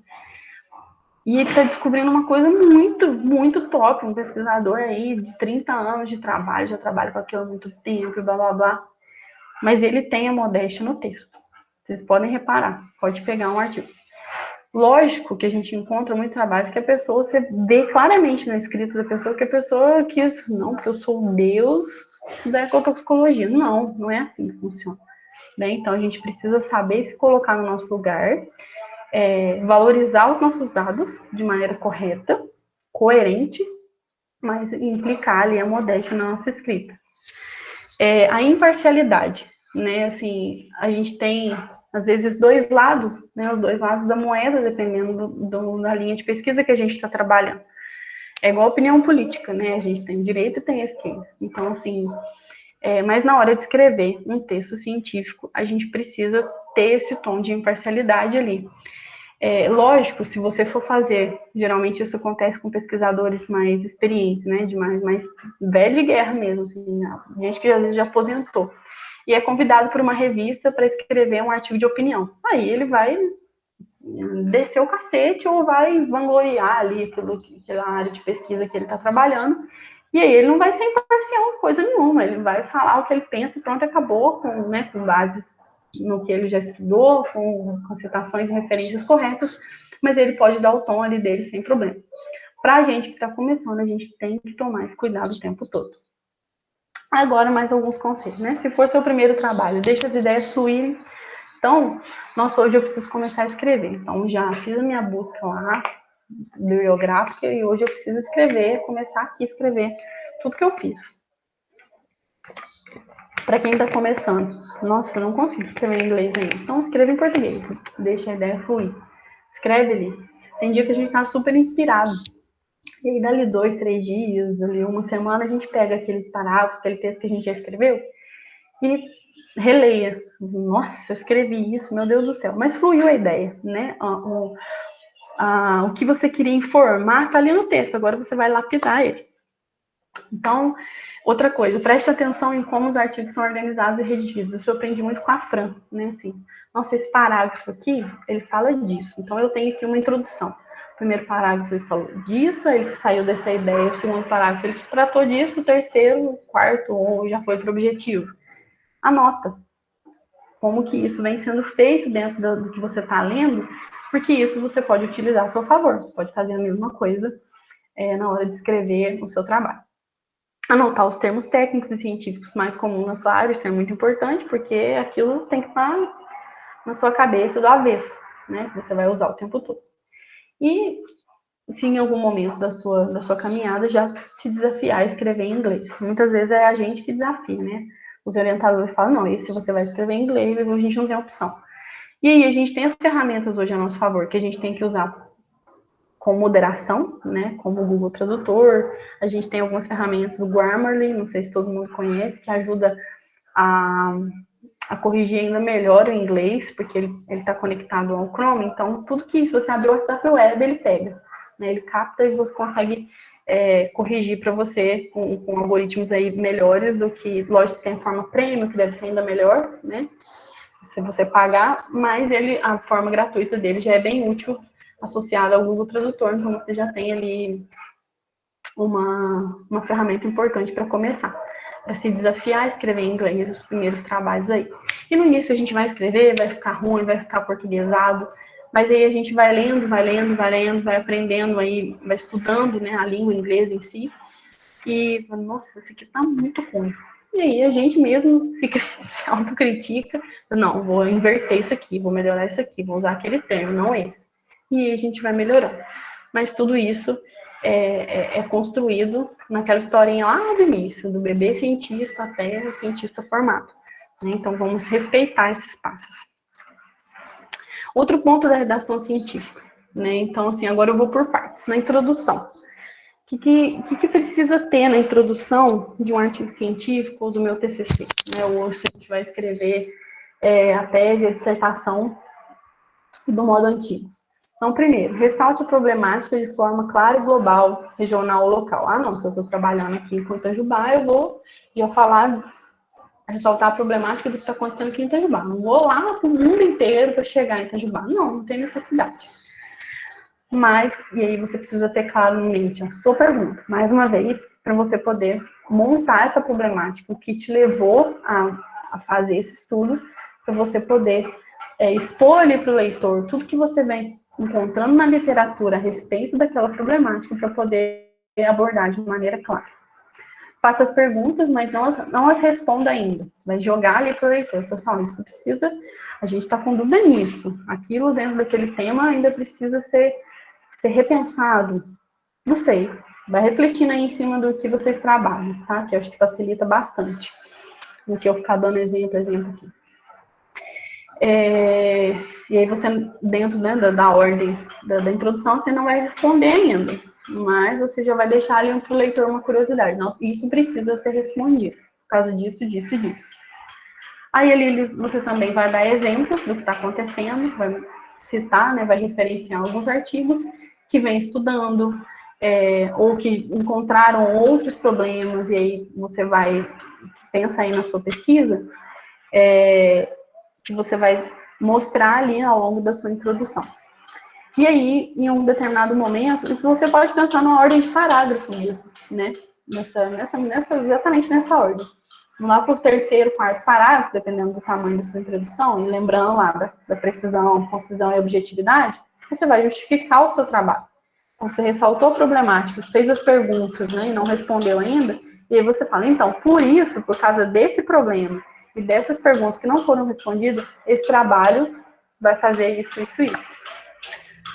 e ele está descobrindo uma coisa muito, muito top. Um pesquisador aí de 30 anos de trabalho, já trabalha com aquilo há muito tempo, blá blá blá. Mas ele tem a modéstia no texto. Vocês podem reparar, pode pegar um artigo. Lógico que a gente encontra muito trabalho que a pessoa, você vê claramente na escrita da pessoa que a pessoa quis, não, porque eu sou o Deus da ecotoxicologia. Não, não é assim que funciona. Né? Então a gente precisa saber se colocar no nosso lugar, valorizar os nossos dados de maneira correta, coerente, mas implicar ali a modéstia na nossa escrita. A imparcialidade, né? Assim, a gente tem às vezes dois lados, né? Os dois lados da moeda, dependendo da linha de pesquisa que a gente está trabalhando. É igual a opinião política, né? A gente tem direita e tem esquerda. Então, assim, mas na hora de escrever um texto científico, a gente precisa ter esse tom de imparcialidade ali. Lógico, se você for fazer, geralmente isso acontece com pesquisadores mais experientes, né, de mais velho de guerra mesmo, assim, gente que às vezes já aposentou, e é convidado por uma revista para escrever um artigo de opinião. Aí ele vai descer o cacete ou vai vangloriar ali aquela área de pesquisa que ele está trabalhando, e aí ele não vai ser imparcial em coisa nenhuma, ele vai falar o que ele pensa e pronto, acabou, com bases no que ele já estudou, com citações e referências corretas, mas ele pode dar o tom ali dele sem problema. Para a gente que está começando, a gente tem que tomar esse cuidado o tempo todo. Agora, mais alguns conselhos, né? Se for seu primeiro trabalho, deixa as ideias fluírem. Então, nossa, hoje eu preciso começar a escrever. Então, já fiz a minha busca lá, bibliográfica, e hoje eu preciso escrever, começar aqui a escrever tudo que eu fiz. Para quem está começando, nossa, eu não consigo escrever em inglês ainda. Então, escreva em português, deixa a ideia fluir. Escreve ali. Tem dia que a gente tá super inspirado. E aí, dali 2, 3 dias, dali uma semana, a gente pega aquele parágrafo, aquele texto que a gente já escreveu e releia. Nossa, eu escrevi isso, meu Deus do céu. Mas fluiu a ideia, né? O que você queria informar tá ali no texto, agora você vai lapidar ele. Então, outra coisa, preste atenção em como os artigos são organizados e redigidos. Isso eu aprendi muito com a Fran, né? Assim, nossa, esse parágrafo aqui, ele fala disso. Então, eu tenho aqui uma introdução. O primeiro parágrafo ele falou disso, aí ele saiu dessa ideia. O segundo parágrafo ele tratou disso, o terceiro, o quarto, ou já foi para o objetivo. Anota como que isso vem sendo feito dentro do que você está lendo, porque isso você pode utilizar a seu favor. Você pode fazer a mesma coisa na hora de escrever o seu trabalho. Anotar os termos técnicos e científicos mais comuns na sua área, isso é muito importante, porque aquilo tem que estar na sua cabeça do avesso, né? Que você vai usar o tempo todo. E se em algum momento da sua caminhada já se desafiar a escrever em inglês. Muitas vezes é a gente que desafia, né? Os orientadores falam, não, e se você vai escrever em inglês, a gente não tem opção. E aí a gente tem as ferramentas hoje a nosso favor, que a gente tem que usar com moderação, né, como o Google Tradutor. A gente tem algumas ferramentas do Grammarly, não sei se todo mundo conhece, que ajuda a a corrigir ainda melhor o inglês, porque ele está conectado ao Chrome, então tudo que, se você abrir o WhatsApp Web, ele pega, né? Ele capta e você consegue corrigir para você com algoritmos aí melhores do que, lógico, tem forma premium, que deve ser ainda melhor, né? Se você pagar, mas a forma gratuita dele já é bem útil, associada ao Google Tradutor, então você já tem ali uma ferramenta importante para começar, para se desafiar a escrever em inglês os primeiros trabalhos aí. E no início a gente vai escrever, vai ficar ruim, vai ficar portuguesado, mas aí a gente vai lendo, vai aprendendo aí, vai estudando, né, a língua inglesa em si, e, nossa, isso aqui tá muito ruim. E aí a gente mesmo se autocritica, não, vou inverter isso aqui, vou melhorar isso aqui, vou usar aquele termo, não esse. E aí a gente vai melhorando. Mas tudo isso é construído naquela historinha lá do início, do bebê cientista até o cientista formado. Né? Então vamos respeitar esses passos. Outro ponto da redação científica. Né? Então, assim, agora eu vou por partes. Na introdução. O que precisa ter na introdução de um artigo científico ou do meu TCC? Né? Ou se a gente vai escrever a tese, a dissertação do modo antigo. Então, primeiro, ressalte a problemática de forma clara e global, regional ou local. Ah, não, se eu estou trabalhando aqui em Itajubá, eu vou já falar, ressaltar a problemática do que está acontecendo aqui em Itajubá. Não vou lá para o mundo inteiro para chegar em Itajubá. Não tem necessidade. Mas, e aí você precisa ter claro em mente a sua pergunta, mais uma vez, para você poder montar essa problemática, o que te levou a fazer esse estudo, para você poder expor ali para o leitor tudo que você vem encontrando na literatura a respeito daquela problemática, para poder abordar de maneira clara. Faça as perguntas, mas não as responda ainda. Você vai jogar ali para o leitor. Pessoal, isso precisa, a gente está com dúvida nisso. Aquilo dentro daquele tema ainda precisa ser repensado, não sei, vai refletindo aí em cima do que vocês trabalham, tá? Que eu acho que facilita bastante, do que eu ficar dando exemplo aqui. E aí você, dentro da ordem da introdução, você não vai responder ainda, mas você já vai deixar ali para o leitor uma curiosidade. Nossa, isso precisa ser respondido, por causa disso, disso e disso. Aí ali você também vai dar exemplos do que está acontecendo, vai citar, né, vai referenciar alguns artigos que vem estudando, ou que encontraram outros problemas, e aí você vai, pensa aí na sua pesquisa, que você vai mostrar ali ao longo da sua introdução. E aí, em um determinado momento, isso você pode pensar numa ordem de parágrafo mesmo, né? Exatamente nessa ordem. Lá para o terceiro, quarto parágrafo, dependendo do tamanho da sua introdução, e lembrando lá da precisão, concisão e objetividade, você vai justificar o seu trabalho. Você ressaltou a problemática, fez as perguntas, né, e não respondeu ainda, e aí você fala, então, por isso, por causa desse problema e dessas perguntas que não foram respondidas, esse trabalho vai fazer isso, isso, isso.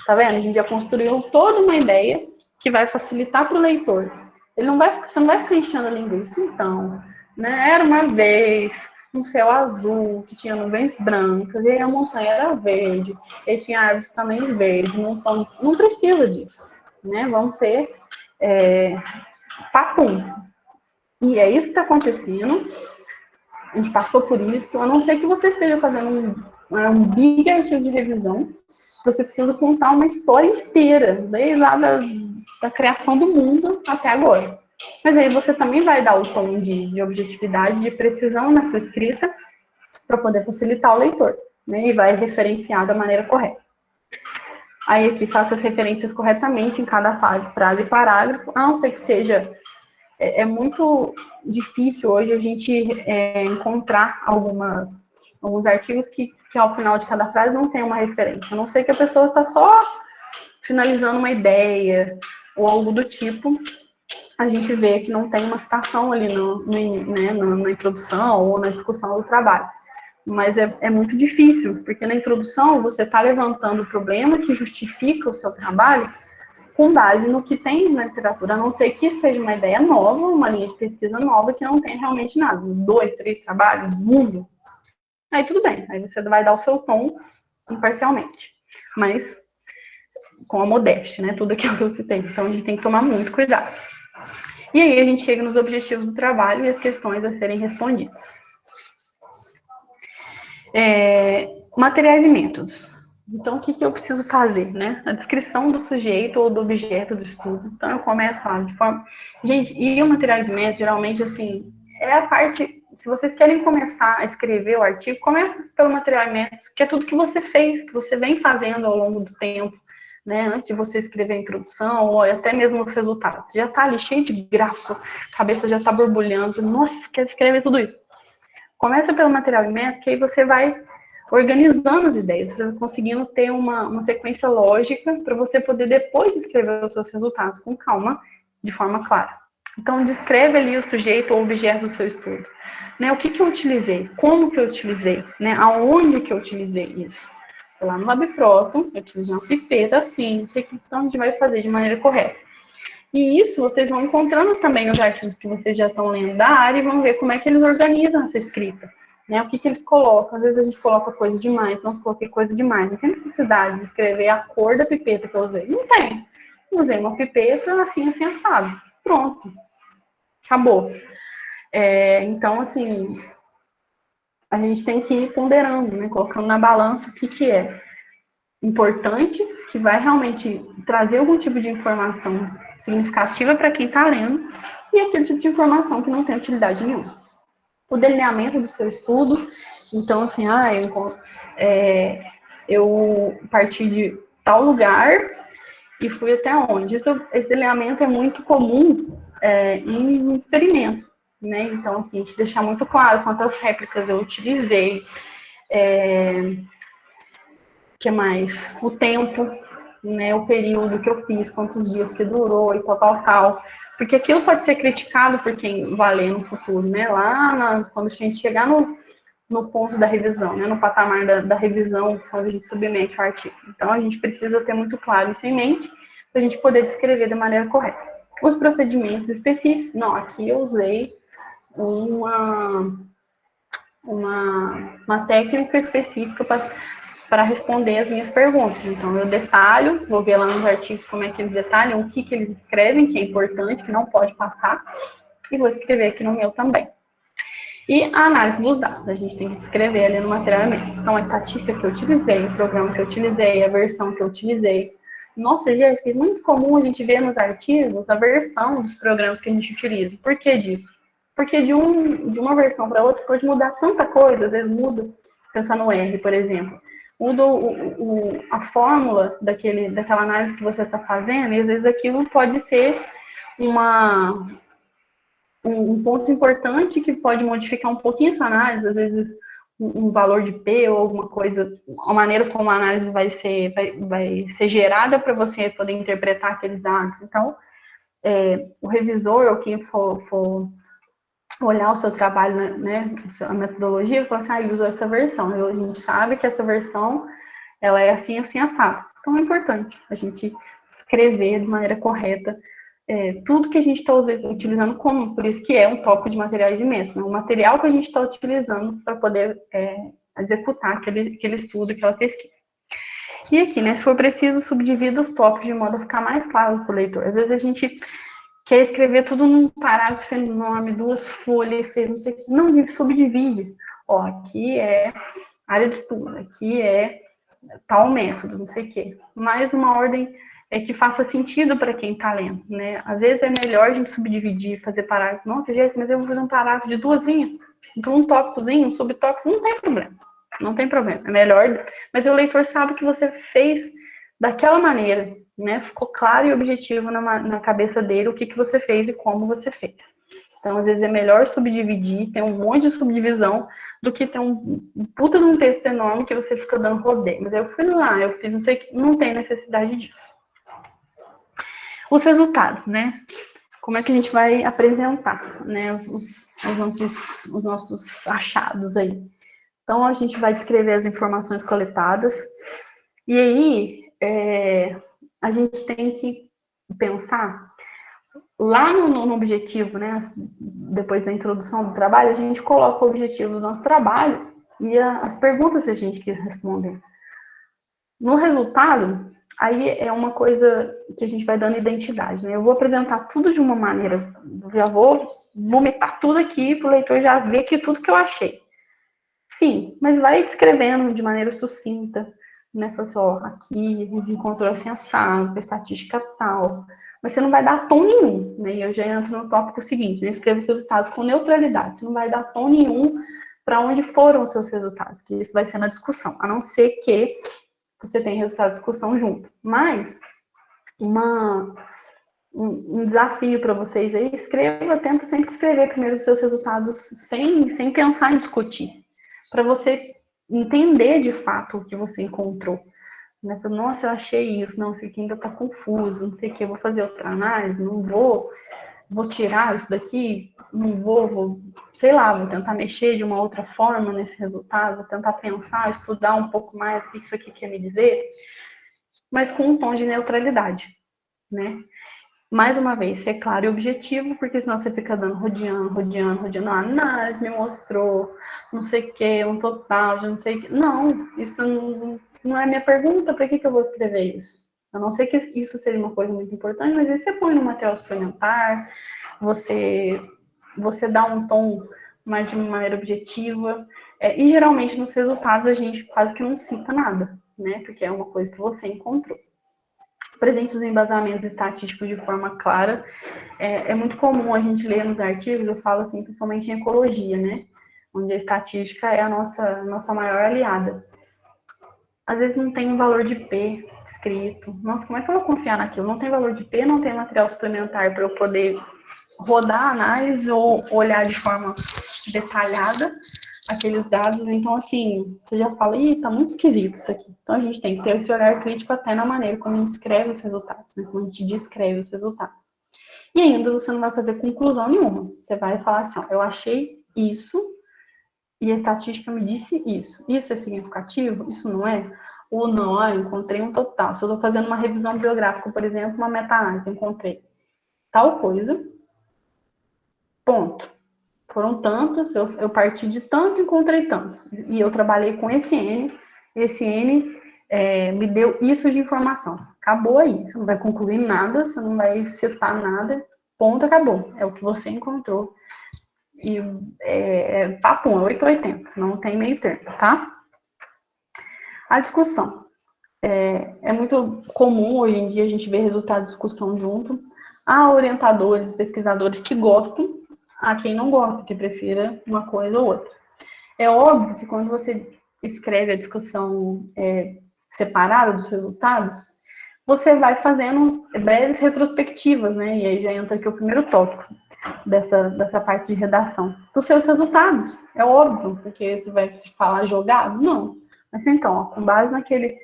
Tá vendo? A gente já construiu toda uma ideia que vai facilitar para o leitor. Você não vai ficar enchendo a linguiça. Então, né, era uma vez um céu azul, que tinha nuvens brancas, e aí a montanha era verde, e tinha árvores também verdes, não precisa disso, né? Vamos ser papum. E é isso que está acontecendo. A gente passou por isso, a não ser que você esteja fazendo um big artigo de revisão, você precisa contar uma história inteira, desde lá da criação do mundo até agora. Mas aí você também vai dar o tom de objetividade, de precisão na sua escrita, para poder facilitar o leitor, né? E vai referenciar da maneira correta. Aí aqui faça as referências corretamente em cada frase e parágrafo, a não ser que seja... É muito difícil hoje a gente encontrar alguns artigos que ao final de cada frase não tem uma referência. A não ser que a pessoa está só finalizando uma ideia ou algo do tipo, a gente vê que não tem uma citação ali na introdução ou na discussão do trabalho. Mas é muito difícil, porque na introdução você está levantando o problema que justifica o seu trabalho com base no que tem na literatura, a não ser que seja uma ideia nova, uma linha de pesquisa nova que não tem realmente nada. 2, 3 trabalhos, mundo. Aí tudo bem, aí você vai dar o seu tom imparcialmente, mas com a modéstia, né? Tudo aquilo que eu citei. Então a gente tem que tomar muito cuidado. E aí a gente chega nos objetivos do trabalho e as questões a serem respondidas. Materiais e métodos. Então, o que eu preciso fazer, né? A descrição do sujeito ou do objeto do estudo. Então, eu começo lá de forma... Gente, e o materiais e métodos, geralmente, assim, é a parte... Se vocês querem começar a escrever o artigo, começa pelo material e métodos, que é tudo que você fez, que você vem fazendo ao longo do tempo, né? Antes de você escrever a introdução, ou até mesmo os resultados. Já tá ali cheio de gráfico, a cabeça já tá borbulhando. Nossa, quer escrever tudo isso. Começa pelo material e método, que aí você vai organizando as ideias, você vai conseguindo ter uma sequência lógica para você poder depois escrever os seus resultados com calma, de forma clara. Então, descreve ali o sujeito ou objeto do seu estudo. Né, o que eu utilizei? Como que eu utilizei? Né, aonde que eu utilizei isso? Lá no LabProton, eu utilizei uma pipeta assim, não sei o que então a gente vai fazer de maneira correta. E isso vocês vão encontrando também nos artigos que vocês já estão lendo da área e vão ver como é que eles organizam essa escrita. Né? O que eles colocam. Às vezes a gente coloca coisa demais, então eu coloquei coisa demais. Não tem necessidade de escrever a cor da pipeta que eu usei. Não tem. Eu usei uma pipeta assim, assim, assado. Pronto. Acabou. Então, assim, a gente tem que ir ponderando, né? Colocando na balança o que é importante, que vai realmente trazer algum tipo de informação significativa para quem está lendo, e aquele tipo de informação que não tem utilidade nenhuma. O delineamento do seu estudo, então, assim, eu parti de tal lugar e fui até onde. Esse delineamento é muito comum em experimento, né? Então, assim, a gente deixar muito claro quantas réplicas eu utilizei, que mais? O tempo, né, o período que eu fiz, quantos dias que durou e tal. Porque aquilo pode ser criticado por quem vai ler no futuro, né? Quando a gente chegar no ponto da revisão, né? No patamar da revisão, quando a gente submete o artigo. Então, a gente precisa ter muito claro isso em mente para a gente poder descrever da maneira correta. Os procedimentos específicos, não, aqui eu usei uma técnica específica para responder as minhas perguntas. Então, eu detalho, vou ver lá nos artigos como é que eles detalham, o que eles escrevem, que é importante, que não pode passar, e vou escrever aqui no meu também. E a análise dos dados, a gente tem que escrever ali no material mesmo. Então, a estatística que eu utilizei, o programa que eu utilizei, a versão que eu utilizei. Nossa, Jéssica, é muito comum a gente ver nos artigos a versão dos programas que a gente utiliza. Por que disso? Porque de uma versão para outra pode mudar tanta coisa, às vezes muda, pensar no R, por exemplo, muda a fórmula daquela análise que você está fazendo, e às vezes aquilo pode ser um ponto importante que pode modificar um pouquinho essa análise, às vezes um valor de P ou alguma coisa, a maneira como a análise vai ser gerada para você poder interpretar aqueles dados. Então, o revisor ou quem for olhar o seu trabalho, né, a metodologia, e falar assim, ele usou essa versão. A gente sabe que essa versão, ela é assim, assim, assado. Então, é importante a gente escrever de maneira correta tudo que a gente está utilizando como, por isso que é um tópico de materiais e métodos, né? O material que a gente está utilizando para poder executar aquele estudo, aquela pesquisa. E aqui, né, se for preciso, subdivida os tópicos de modo a ficar mais claro para o leitor. Às vezes a gente quer escrever tudo num parágrafo enorme, 2 folhas, fez não sei o que. Não, subdivide. Ó, aqui é área de estudo, aqui é tal método, não sei o quê. Mas numa ordem que faça sentido para quem está lendo, né? Às vezes é melhor a gente subdividir, fazer parágrafo. Nossa, Jéssica, mas eu vou fazer um parágrafo de 2 linhas. Então, um tópicozinho, um subtópico, não tem problema. Não tem problema. É melhor, mas o leitor sabe que você fez daquela maneira, né? Ficou claro e objetivo na cabeça dele o que você fez e como você fez. Então, às vezes é melhor subdividir, ter um monte de subdivisão, do que ter um puta de um texto enorme que você fica dando rodeio. Mas eu fui lá, eu fiz não sei o que, não tem necessidade disso. Os resultados, né? Como é que a gente vai apresentar, né, os nossos achados aí. Então, a gente vai descrever as informações coletadas, e aí a gente tem que pensar lá no objetivo, né, depois da introdução do trabalho, a gente coloca o objetivo do nosso trabalho e as perguntas que a gente quis responder. No resultado, aí é uma coisa que a gente vai dando identidade, né? Eu vou apresentar tudo de uma maneira, já vou vomitar tudo aqui para o leitor já ver que tudo que eu achei. Sim, mas vai descrevendo de maneira sucinta, né? Fala assim, ó, aqui a gente encontrou assim assado, estatística tal. Mas você não vai dar tom nenhum, né? E eu já entro no tópico seguinte, né? Escreva os resultados com neutralidade. Você não vai dar tom nenhum para onde foram os seus resultados, que isso vai ser na discussão, a não ser que você tenha resultado de discussão junto. Mas um desafio para vocês aí, tenta sempre escrever primeiro os seus resultados sem pensar em discutir, para você entender de fato o que você encontrou. Né? Nossa, eu achei isso, não, isso aqui ainda está confuso, não sei o que, eu vou fazer outra análise, não vou tirar isso daqui, não sei lá, vou tentar mexer de uma outra forma nesse resultado, vou tentar pensar, estudar um pouco mais o que isso aqui quer me dizer, mas com um tom de neutralidade, né? Mais uma vez, ser claro e objetivo, porque senão você fica dando rodeando. A análise me mostrou não sei o que, um total de não sei o que. Não, isso não é minha pergunta, para que eu vou escrever isso? A não ser que isso seja uma coisa muito importante, mas aí você põe no material suplementar, você dá um tom mais de maneira objetiva, e geralmente nos resultados a gente quase que não cita nada, né? Porque é uma coisa que você encontrou. Apresente os embasamentos estatísticos de forma clara. É muito comum a gente ler nos artigos, eu falo assim, principalmente em ecologia, né? Onde a estatística é a nossa maior aliada. Às vezes não tem um valor de P escrito. Nossa, como é que eu vou confiar naquilo? Não tem valor de P, não tem material suplementar para eu poder rodar a análise ou olhar de forma detalhada aqueles dados. Então, assim, você já fala, ih, tá muito esquisito isso aqui. Então, a gente tem que ter esse olhar crítico até na maneira como a gente escreve os resultados, né? Como a gente descreve os resultados. E ainda você não vai fazer conclusão nenhuma. Você vai falar assim, ó, eu achei isso e a estatística me disse isso. Isso é significativo? Isso não é? Ou não, eu encontrei um total. Se eu estou fazendo uma revisão biográfica, por exemplo, uma meta-análise, encontrei tal coisa, ponto. Foram tantos, eu parti de tanto, encontrei tantos. E eu trabalhei com esse N me deu isso de informação. Acabou aí, você não vai concluir nada, você não vai citar nada, ponto, acabou. É o que você encontrou. E papo 880, não tem meio termo, tá? A discussão. É muito comum hoje em dia a gente ver resultado de discussão junto. Há orientadores, pesquisadores que gostam, há quem não gosta, que prefira uma coisa ou outra. É óbvio que quando você escreve a discussão separada dos resultados, você vai fazendo breves retrospectivas, né? E aí já entra aqui o primeiro tópico dessa parte de redação. Dos seus resultados, é óbvio, porque você vai falar jogado? Não. Mas então, ó, com base naquele,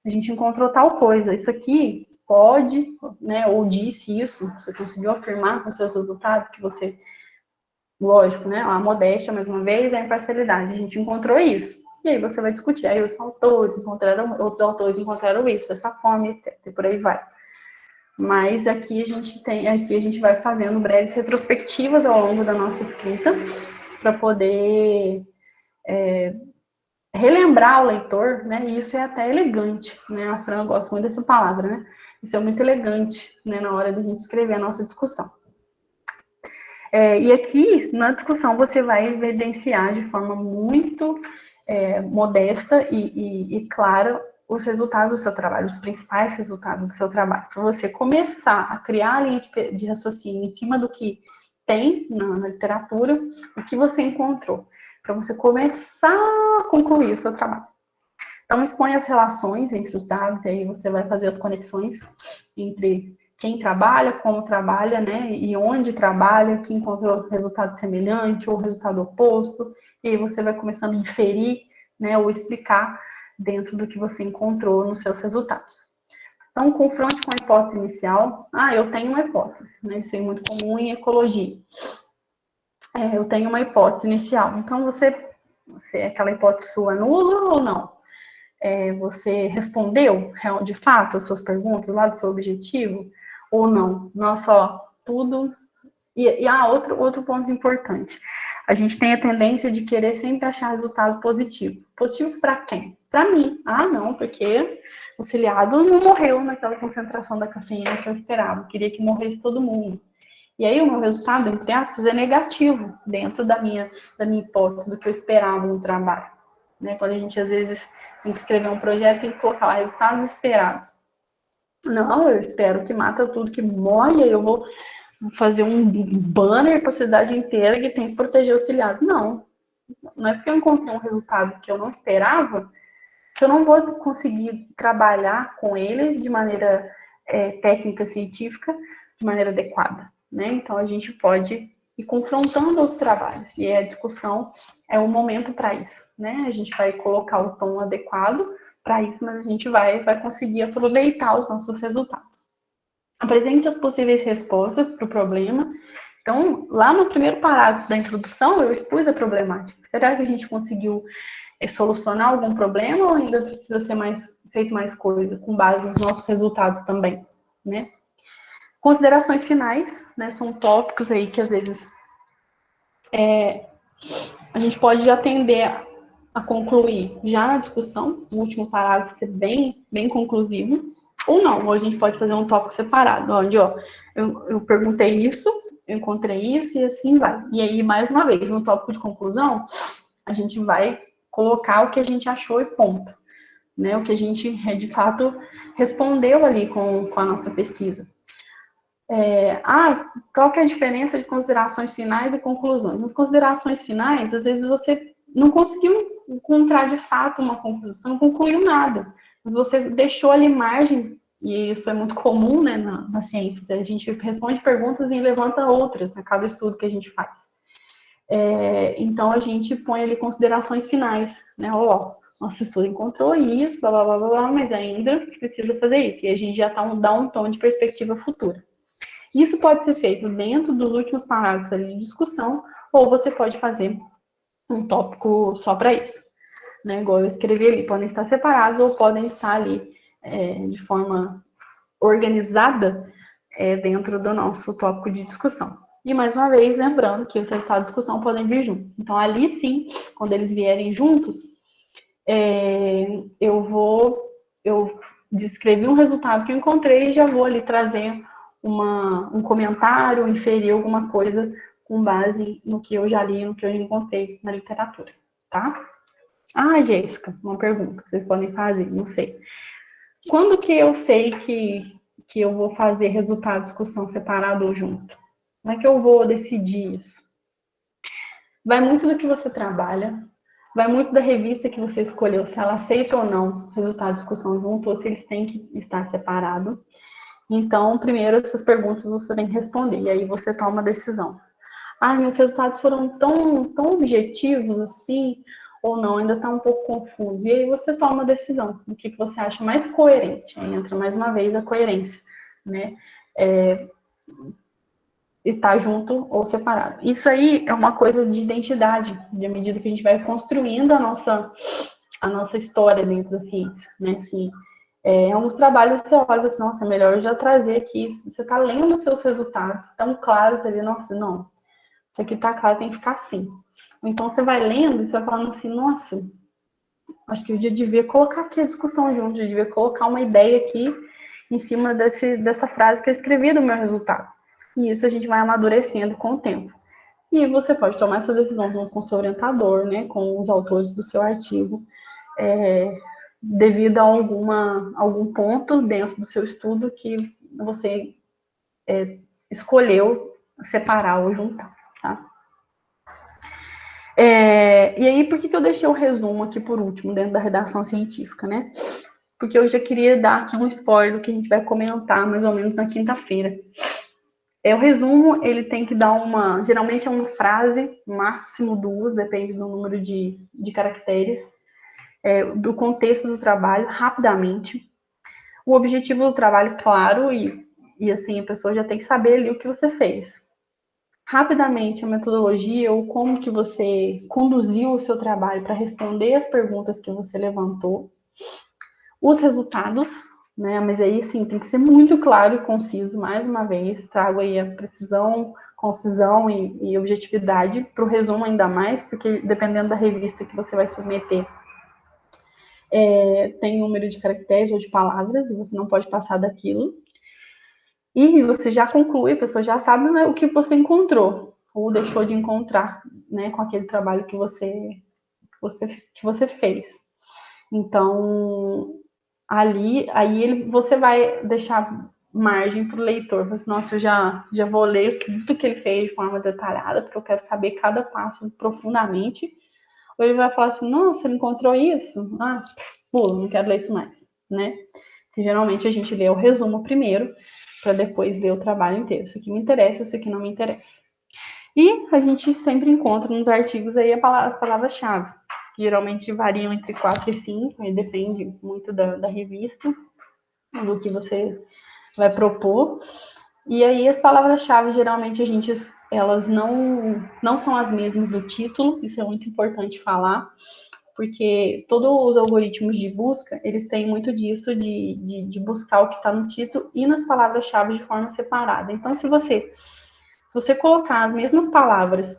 a gente encontrou tal coisa, isso aqui pode, né, ou disse isso, você conseguiu afirmar com seus resultados que você, lógico, né, a modéstia, mais uma vez, a imparcialidade, a gente encontrou isso. E aí você vai discutir, aí os autores encontraram, outros autores encontraram isso, dessa forma, etc, e por aí vai. Mas aqui a gente vai fazendo breves retrospectivas ao longo da nossa escrita para poder relembrar o leitor, né? E isso é até elegante, né? A Fran gosta muito dessa palavra, né? Isso é muito elegante, né? Na hora de a gente escrever a nossa discussão. E aqui na discussão você vai evidenciar de forma muito modesta e clara os resultados do seu trabalho, os principais resultados do seu trabalho. Para você começar a criar a linha de raciocínio em cima do que tem na literatura, o que você encontrou, para você começar a concluir o seu trabalho. Então, expõe as relações entre os dados, e aí você vai fazer as conexões entre quem trabalha, como trabalha, né, e onde trabalha, que encontrou resultado semelhante ou resultado oposto, e aí você vai começando a inferir, né, ou explicar dentro do que você encontrou nos seus resultados. Então, confronte com a hipótese inicial. Eu tenho uma hipótese, né, isso é muito comum em ecologia. Eu tenho uma hipótese inicial. Então, aquela hipótese sua nula ou não? Você respondeu de fato as suas perguntas lá do seu objetivo ou não? Nossa, ó, tudo. E outro ponto importante. A gente tem a tendência de querer sempre achar resultado positivo. Positivo para quem? Para mim. Não, porque o ciliado não morreu naquela concentração da cafeína que eu esperava. Eu queria que morresse todo mundo. E aí o meu resultado, entre aspas, é negativo dentro da minha hipótese, do que eu esperava no trabalho. né? Quando a gente, às vezes, tem que escrever um projeto, tem que colocar lá resultados esperados. Não, eu espero que mata tudo que morre, eu vou fazer um banner para a cidade inteira que tem que proteger o ciliado. Não, não é porque eu encontrei um resultado que eu não esperava que eu não vou conseguir trabalhar com ele de maneira técnica, científica, de maneira adequada, né? Então a gente pode ir confrontando os trabalhos e a discussão é o momento para isso, né? A gente vai colocar o tom adequado para isso, mas a gente vai conseguir aproveitar os nossos resultados. Apresente as possíveis respostas para o problema. Então, lá no primeiro parágrafo da introdução, eu expus a problemática. Será que a gente conseguiu solucionar algum problema ou ainda precisa ser feito mais coisa, com base nos nossos resultados também, né? Considerações finais, né? São tópicos aí que às vezes a gente pode já tender a concluir já na discussão, o último parágrafo ser bem conclusivo, ou não, ou a gente pode fazer um tópico separado, onde, ó, eu perguntei isso, eu encontrei isso e assim vai. E aí, mais uma vez, no tópico de conclusão, a gente vai colocar o que a gente achou e ponto, né? O que a gente, de fato, respondeu ali com a nossa pesquisa. Qual que é a diferença de considerações finais e conclusões? Nas considerações finais, às vezes você não conseguiu encontrar de fato uma conclusão, você não concluiu nada, mas você deixou ali margem, e isso é muito comum, né, na ciência, a gente responde perguntas e levanta outras a cada estudo que a gente faz. Então a gente põe ali considerações finais, né, nosso estudo encontrou isso, blá, blá, blá, blá, mas ainda precisa fazer isso, e a gente já dá um tom de perspectiva futura. Isso pode ser feito dentro dos últimos parágrafos ali de discussão, ou você pode fazer um tópico só para isso. Né? Igual eu escrevi ali, podem estar separados ou podem estar ali de forma organizada dentro do nosso tópico de discussão. E mais uma vez, lembrando que os resultados de discussão podem vir juntos. Então, ali sim, quando eles vierem juntos, eu descrevi um resultado que eu encontrei e já vou ali trazer um comentário, inferir alguma coisa com base no que eu já li, no que eu encontrei na literatura, tá? Jéssica, uma pergunta que vocês podem fazer, não sei. Quando que eu sei que eu vou fazer resultado de discussão separado ou junto? Como é que eu vou decidir isso? Vai muito do que você trabalha, vai muito da revista que você escolheu, se ela aceita ou não resultado de discussão junto, ou se eles têm que estar separados. Então, primeiro, essas perguntas você tem que responder, e aí você toma a decisão. Meus resultados foram tão objetivos assim, ou não, ainda está um pouco confuso. E aí você toma a decisão, o que você acha mais coerente. Aí entra mais uma vez a coerência, né? Estar junto ou separado. Isso aí é uma coisa de identidade, de medida que a gente vai construindo a nossa história dentro da ciência, né? Assim, alguns trabalhos você olha assim, nossa, é melhor eu já trazer aqui. Você está lendo os seus resultados, tão claro, tá vendo? Nossa, não, isso aqui tá claro, tem que ficar assim. Então você vai lendo e você vai falando assim, nossa, acho que eu devia colocar aqui a discussão junto, eu devia colocar uma ideia aqui em cima dessa frase que eu escrevi do meu resultado. E isso a gente vai amadurecendo com o tempo. E você pode tomar essa decisão com o seu orientador, né, com os autores do seu artigo, devido a algum ponto dentro do seu estudo que você escolheu separar ou juntar, tá? E aí, por que eu deixei o resumo aqui por último, dentro da redação científica, né? Porque eu já queria dar aqui um spoiler do que a gente vai comentar mais ou menos na quinta-feira. O resumo, ele tem que dar geralmente é uma frase, máximo duas, depende do número de caracteres, do contexto do trabalho, rapidamente. O objetivo do trabalho, claro, e assim, a pessoa já tem que saber ali o que você fez. Rapidamente, a metodologia, ou como que você conduziu o seu trabalho para responder as perguntas que você levantou. Os resultados, né? Mas aí, sim, tem que ser muito claro e conciso. Mais uma vez, trago aí a precisão, concisão e objetividade para o resumo ainda mais, porque dependendo da revista que você vai submeter, tem número de caracteres ou de palavras, e você não pode passar daquilo. E você já conclui, a pessoa já sabe, né, o que você encontrou, ou deixou de encontrar, né, com aquele trabalho que você que você fez. Então, aí você vai deixar margem para o leitor. Assim, nossa, eu já vou ler tudo que ele fez de forma detalhada, porque eu quero saber cada passo profundamente. Ou ele vai falar assim, nossa, ele encontrou isso? Ah, pula, não quero ler isso mais, né? Porque geralmente a gente lê o resumo primeiro, para depois ler o trabalho inteiro. Isso aqui me interessa, isso aqui não me interessa. E a gente sempre encontra nos artigos aí as palavras-chave, que geralmente variam entre 4 e 5, aí depende muito da revista, do que você vai propor. E aí as palavras-chave, geralmente, elas não são as mesmas do título, isso é muito importante falar, porque todos os algoritmos de busca, eles têm muito disso, de buscar o que está no título e nas palavras-chave de forma separada. Então, se você colocar as mesmas palavras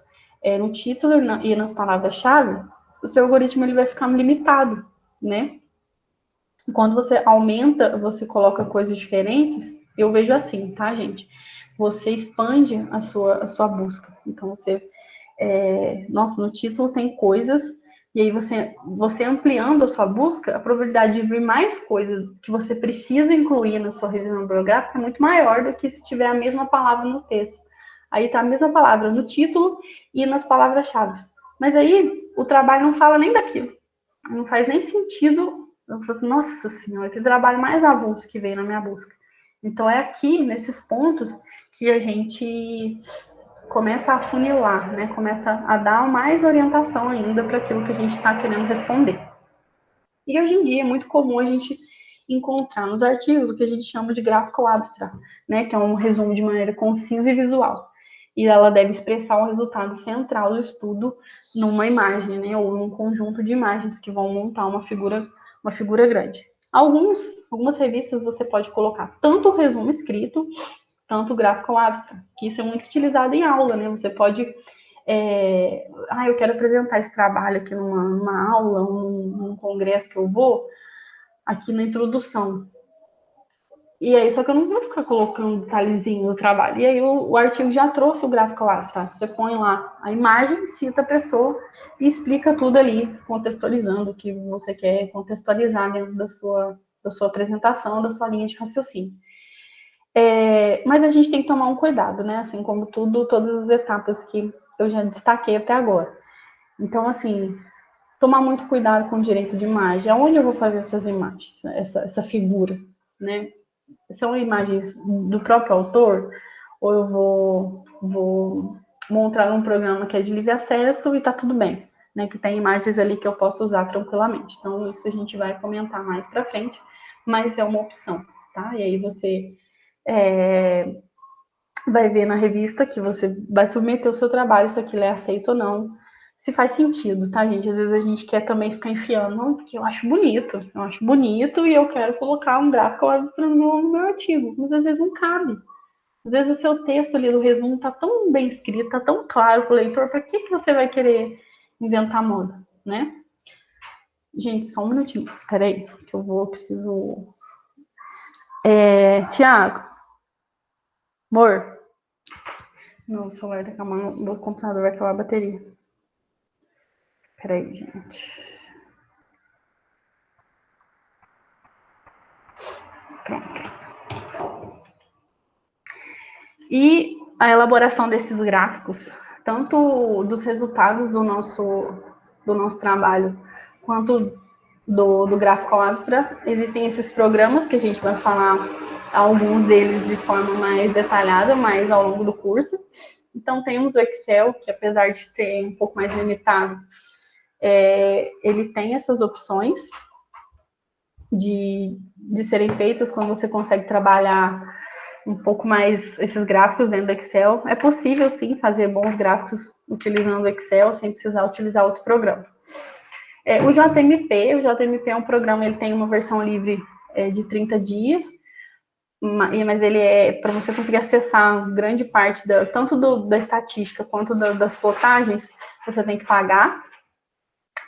no título e nas palavras-chave, o seu algoritmo ele vai ficar limitado, né? E quando você aumenta, você coloca coisas diferentes, eu vejo assim, tá, gente? Você expande a sua busca. Então, nossa, no título tem coisas, e aí você ampliando a sua busca, a probabilidade de vir mais coisas que você precisa incluir na sua revisão bibliográfica é muito maior do que se tiver a mesma palavra no texto. Aí tá a mesma palavra no título e nas palavras-chave. Mas aí o trabalho não fala nem daquilo. Não faz nem sentido. Eu falo assim, nossa senhora, que trabalho mais avulso que veio na minha busca. Então é aqui, nesses pontos, que a gente começa a afunilar, né? Começa a dar mais orientação ainda para aquilo que a gente está querendo responder. E hoje em dia é muito comum a gente encontrar nos artigos o que a gente chama de graphical abstract, né? Que é um resumo de maneira concisa e visual. E ela deve expressar o resultado central do estudo numa imagem, né? Ou num conjunto de imagens que vão montar uma figura grande. Algumas revistas você pode colocar tanto o resumo escrito, tanto o graphical abstract, que isso é muito utilizado em aula, né? Você pode eu quero apresentar esse trabalho aqui numa aula, num congresso que eu vou, aqui na introdução. E aí, só que eu não vou ficar colocando detalhezinho no trabalho. E aí, o artigo já trouxe o gráfico lá, tá? Você põe lá a imagem, cita a pessoa e explica tudo ali, contextualizando o que você quer contextualizar dentro da sua apresentação, da sua linha de raciocínio. Mas a gente tem que tomar um cuidado, né? Assim como todas as etapas que eu já destaquei até agora. Então, assim, tomar muito cuidado com o direito de imagem. Aonde eu vou fazer essas imagens, essa figura, né? São imagens do próprio autor? Ou eu vou montar um programa que é de livre acesso e tá tudo bem, né? Que tem imagens ali que eu posso usar tranquilamente. Então, isso a gente vai comentar mais pra frente, mas é uma opção, tá? E aí você vai ver na revista que você vai submeter o seu trabalho, se aquilo é aceito ou não, se faz sentido, tá, gente? Às vezes a gente quer também ficar enfiando, não, porque eu acho bonito e eu quero colocar um gráfico no meu artigo, mas às vezes não cabe. Às vezes o seu texto ali do resumo tá tão bem escrito, tá tão claro para o leitor, para que você vai querer inventar moda, né? Gente, só um minutinho, peraí, que eu preciso... Tiago, amor, meu celular tá acabando, meu computador vai acabar a bateria. Peraí, gente. Pronto. E a elaboração desses gráficos, tanto dos resultados do nosso trabalho, quanto do gráfico abstract, existem esses programas que a gente vai falar alguns deles de forma mais detalhada, mais ao longo do curso. Então, temos o Excel, que apesar de ter um pouco mais limitado, ele tem essas opções de serem feitas quando você consegue trabalhar um pouco mais esses gráficos dentro do Excel. É possível, sim, fazer bons gráficos utilizando o Excel, sem precisar utilizar outro programa. O JMP é um programa, ele tem uma versão livre de 30 dias, mas ele para você conseguir acessar grande parte tanto da estatística quanto das plotagens, você tem que pagar.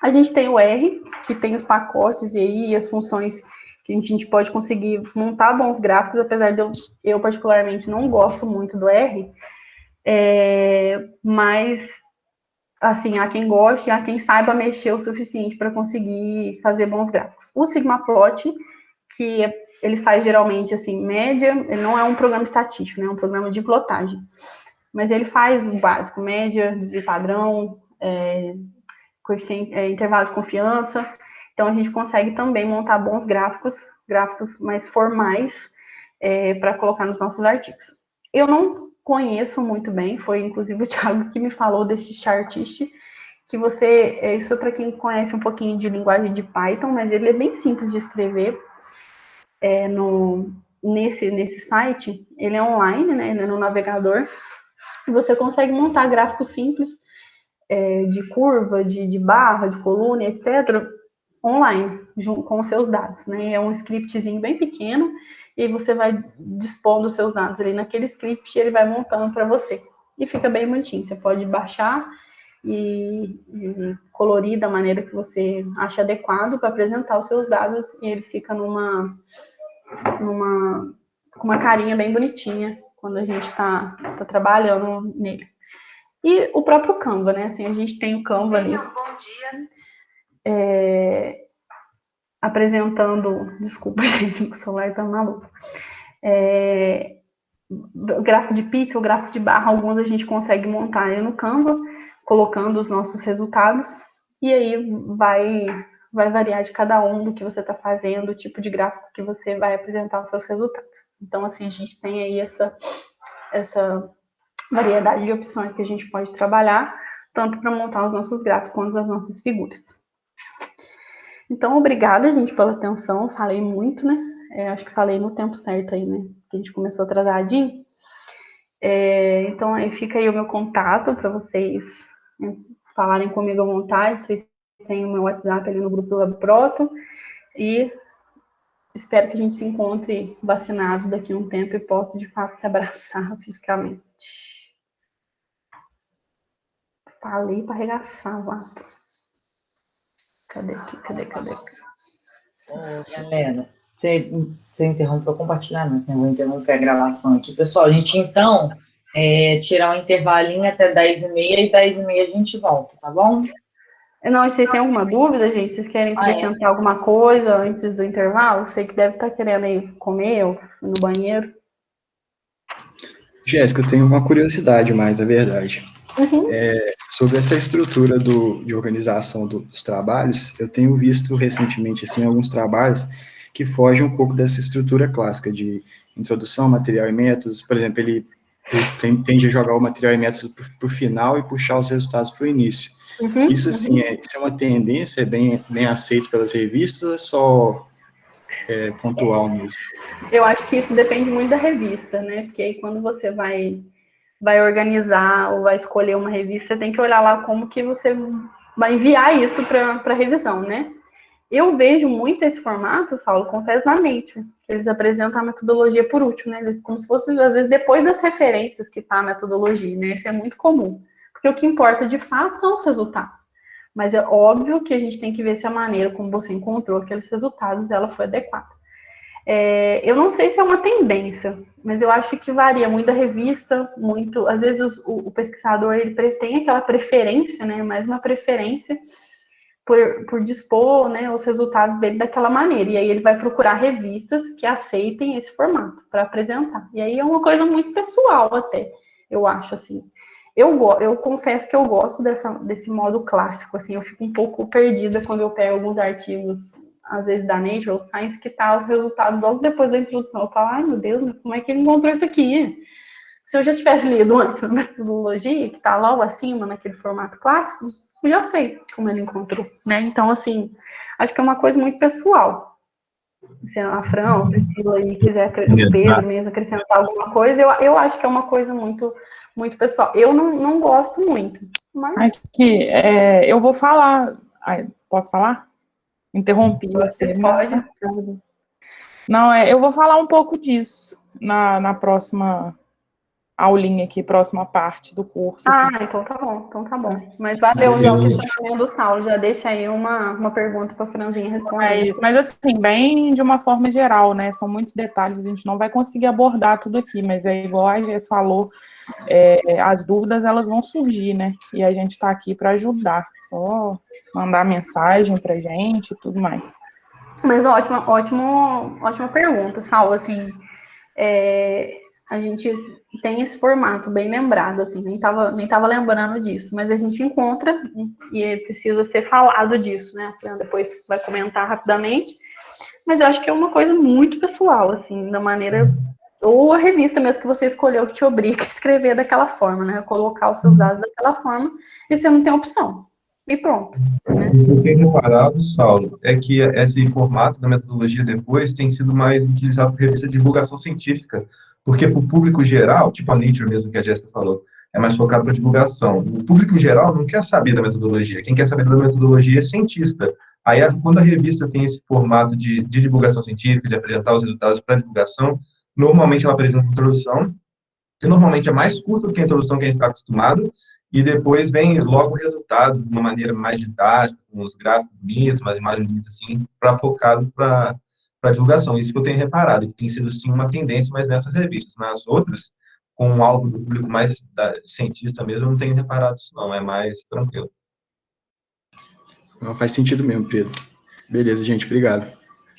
A gente tem o R, que tem os pacotes e aí as funções que a gente pode conseguir montar bons gráficos, apesar de eu particularmente não gosto muito do R, mas assim, há quem goste, há quem saiba mexer o suficiente para conseguir fazer bons gráficos. O Sigmaplot, que ele faz geralmente assim, média, ele não é um programa estatístico, né? É um programa de plotagem. Mas ele faz o básico, média, desvio padrão, coeficiente, intervalo de confiança. Então a gente consegue também montar bons gráficos mais formais para colocar nos nossos artigos. Eu não conheço muito bem, foi inclusive o Thiago que me falou desse Chartist, que isso para quem conhece um pouquinho de linguagem de Python, mas ele é bem simples de escrever. Nesse site, ele é online, né? Ele é no navegador, e você consegue montar gráficos simples de curva, de barra, de coluna, etc., online, com os seus dados, né? É um scriptzinho bem pequeno, e você vai dispondo os seus dados ali naquele script e ele vai montando para você. E fica bem bonitinho. Você pode baixar e colorir da maneira que você acha adequado para apresentar os seus dados, e ele fica com uma carinha bem bonitinha quando a gente está trabalhando nele. E o próprio Canva, né? Assim, a gente tem o Canva ali. Bom dia. Apresentando. Desculpa, gente, o celular tá maluco. Gráfico de pixel, gráfico de barra, alguns a gente consegue montar aí no Canva, colocando os nossos resultados. E aí vai variar de cada um do que você está fazendo, o tipo de gráfico que você vai apresentar os seus resultados. Então, assim, a gente tem aí essa variedade de opções que a gente pode trabalhar, tanto para montar os nossos gráficos quanto as nossas figuras. Então, obrigada, gente, pela atenção. Falei muito, né? Acho que falei no tempo certo aí, né? Que a gente começou atrasadinho. Então, aí fica aí o meu contato para vocês, né, falarem comigo à vontade. Vocês têm o meu WhatsApp ali no grupo do LabProto. E espero que a gente se encontre vacinados daqui a um tempo e possa, de fato, se abraçar fisicamente. Falei para arregaçar, lá. Cadê? Galera, você interrompeu o compartilhamento, né? Vou interromper a gravação aqui. Pessoal, a gente então tirar um intervalinho até 10h30 e 10h30 a gente volta, tá bom? Não, vocês têm alguma dúvida, gente? Vocês querem acrescentar alguma coisa antes do intervalo? Sei que deve estar querendo ir comer ou ir no banheiro. Jéssica, eu tenho uma curiosidade mais, na verdade. Uhum. Sobre essa estrutura de organização dos trabalhos, eu tenho visto recentemente assim, alguns trabalhos que fogem um pouco dessa estrutura clássica de introdução, material e métodos. Por exemplo, ele tende a jogar o material e métodos para o final e puxar os resultados para o início. Isso, assim, isso é uma tendência bem aceita pelas revistas ou é só pontual mesmo? Eu acho que isso depende muito da revista, né? Porque aí quando você vai organizar ou vai escolher uma revista, você tem que olhar lá como que você vai enviar isso para revisão, né? Eu vejo muito esse formato, Saulo, confesso na mente. Eles apresentam a metodologia por último, né? Eles, como se fosse, às vezes, depois das referências que está a metodologia, né? Isso é muito comum. Porque o que importa, de fato, são os resultados. Mas é óbvio que a gente tem que ver se a maneira como você encontrou aqueles resultados, ela foi adequada. Eu não sei se é uma tendência, mas eu acho que varia muito da revista, muito. Às vezes o pesquisador ele tem aquela preferência, né? Mais uma preferência por dispor, né, os resultados dele daquela maneira. E aí ele vai procurar revistas que aceitem esse formato para apresentar. E aí é uma coisa muito pessoal até, eu acho, assim. Eu confesso que eu gosto desse modo clássico, assim, eu fico um pouco perdida quando eu pego alguns artigos, às vezes da Nature ou Science, que tá o resultado logo depois da introdução. Eu falo, ai meu Deus, mas como é que ele encontrou isso aqui? Se eu já tivesse lido antes a metodologia, que tá logo acima, naquele formato clássico, eu já sei como ele encontrou, né? Então, assim, acho que é uma coisa muito pessoal. Se a Fran, a Priscila aí quiser, o Pedro mesmo, acrescentar alguma coisa, eu acho que é uma coisa muito, muito pessoal. Eu não gosto muito, mas... Aqui, eu vou falar... Posso falar? Interrompi você. Pode. Não, eu vou falar um pouco disso na próxima aulinha aqui, próxima parte do curso. Aqui. Então tá bom. Mas valeu já o questionamento do Saulo, já deixa aí uma pergunta para a Franzinha responder. É isso, mas assim, bem de uma forma geral, né, são muitos detalhes, a gente não vai conseguir abordar tudo aqui, mas é igual a Jess falou, as dúvidas elas vão surgir, né? E a gente está aqui para ajudar, só mandar mensagem para a gente e tudo mais. Mas ótima pergunta, Saulo, assim, a gente tem esse formato bem lembrado, assim, nem tava lembrando disso, mas a gente encontra e precisa ser falado disso, né? A Fernanda depois vai comentar rapidamente, mas eu acho que é uma coisa muito pessoal, assim, da maneira, ou a revista mesmo que você escolheu que te obriga a escrever daquela forma, né? Colocar os seus dados daquela forma, e você não tem opção. E pronto. Né? O que eu tenho reparado, Saulo, é que esse formato da metodologia depois tem sido mais utilizado por revista de divulgação científica, porque para o público geral, tipo a Nature mesmo que a Jéssica falou, é mais focado para divulgação. O público geral não quer saber da metodologia, quem quer saber da metodologia é cientista. Aí, quando a revista tem esse formato de divulgação científica, de apresentar os resultados para divulgação, normalmente ela apresenta a introdução, que normalmente é mais curta do que a introdução que a gente está acostumado, e depois vem logo o resultado de uma maneira mais didática, com os gráficos bonitos, umas imagens bonitas assim, focado para divulgação. Isso que eu tenho reparado, que tem sido sim uma tendência, mas nessas revistas. Nas outras, com um alvo do público mais cientista mesmo, eu não tenho reparado isso não, é mais tranquilo. Não faz sentido mesmo, Pedro. Beleza, gente, obrigado.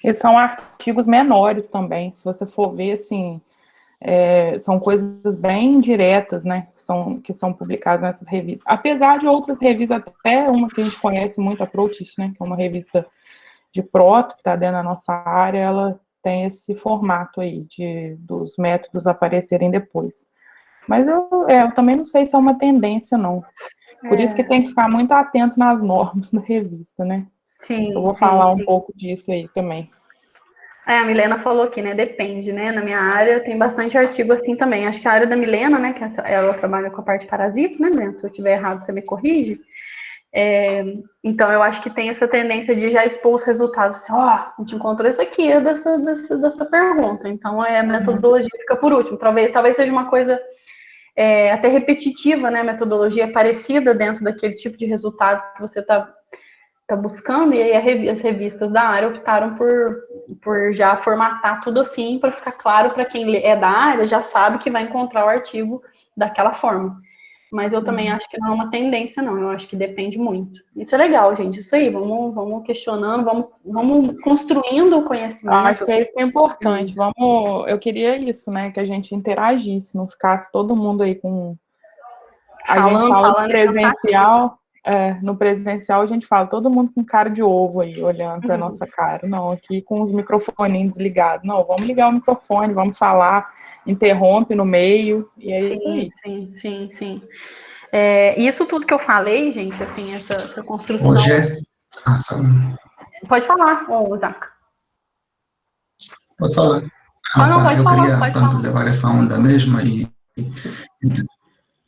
E são artigos menores também, se você for ver, assim, são coisas bem diretas, né, que são publicadas nessas revistas. Apesar de outras revistas, até uma que a gente conhece muito, a Protist, né, que é uma revista de proto, que está dentro da nossa área, ela tem esse formato aí, dos métodos aparecerem depois. Mas eu também não sei se é uma tendência, não. Por isso que tem que ficar muito atento nas normas da revista, né? Sim, eu vou falar um pouco disso aí também. A Milena falou aqui, né? Depende, né? Na minha área tem bastante artigo assim também. Acho que a área da Milena, né? Que ela trabalha com a parte de parasitos, né, Milena? Se eu estiver errado, você me corrige. Então, eu acho que tem essa tendência de já expor os resultados. Assim, a gente encontrou isso aqui dessa pergunta. Então, a metodologia fica por último. Talvez seja uma coisa até repetitiva, né? Metodologia parecida dentro daquele tipo de resultado que você está buscando, e aí as revistas da área optaram por já formatar tudo assim, para ficar claro para quem é da área, já sabe que vai encontrar o artigo daquela forma. Mas eu também acho que não é uma tendência, não. Eu acho que depende muito. Isso é legal, gente. Isso aí, vamos questionando, vamos construindo o conhecimento. Acho que isso é importante. Eu queria isso, né? Que a gente interagisse, não ficasse todo mundo aí com... A gente fala no presencial... no presencial a gente fala, todo mundo com cara de ovo aí, olhando para nossa cara. Não, aqui com os microfoninhos desligados. Não, vamos ligar o microfone, vamos falar, interrompe no meio, e é isso aí. Sim. Isso tudo que eu falei, gente, assim, essa construção... Pode falar, Zaca. Pode falar. Pode falar, queria, portanto, levar essa onda mesmo e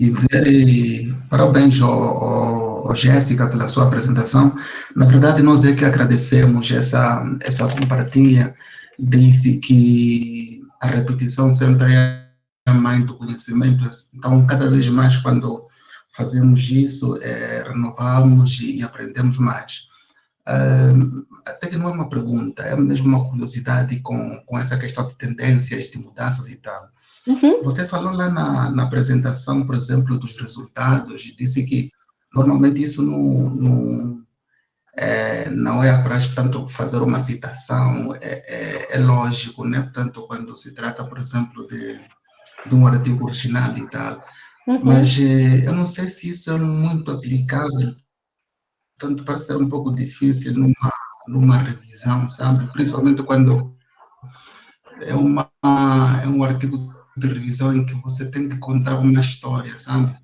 dizer parabéns ao Jéssica pela sua apresentação. Na verdade, nós é que agradecemos essa compartilha, disse que a repetição sempre é a mãe do conhecimento. Então, cada vez mais, quando fazemos isso, renovamos e aprendemos mais. Até que não é uma pergunta, é mesmo uma curiosidade com essa questão de tendências, de mudanças e tal. Você falou lá na apresentação, por exemplo, dos resultados, e disse que normalmente isso não é a prática, tanto fazer uma citação, é lógico, né? Portanto, quando se trata, por exemplo, de um artigo original e tal. Mas eu não sei se isso é muito aplicável, tanto parece ser um pouco difícil numa revisão, sabe? Principalmente quando é um artigo de revisão em que você tem que contar uma história, sabe?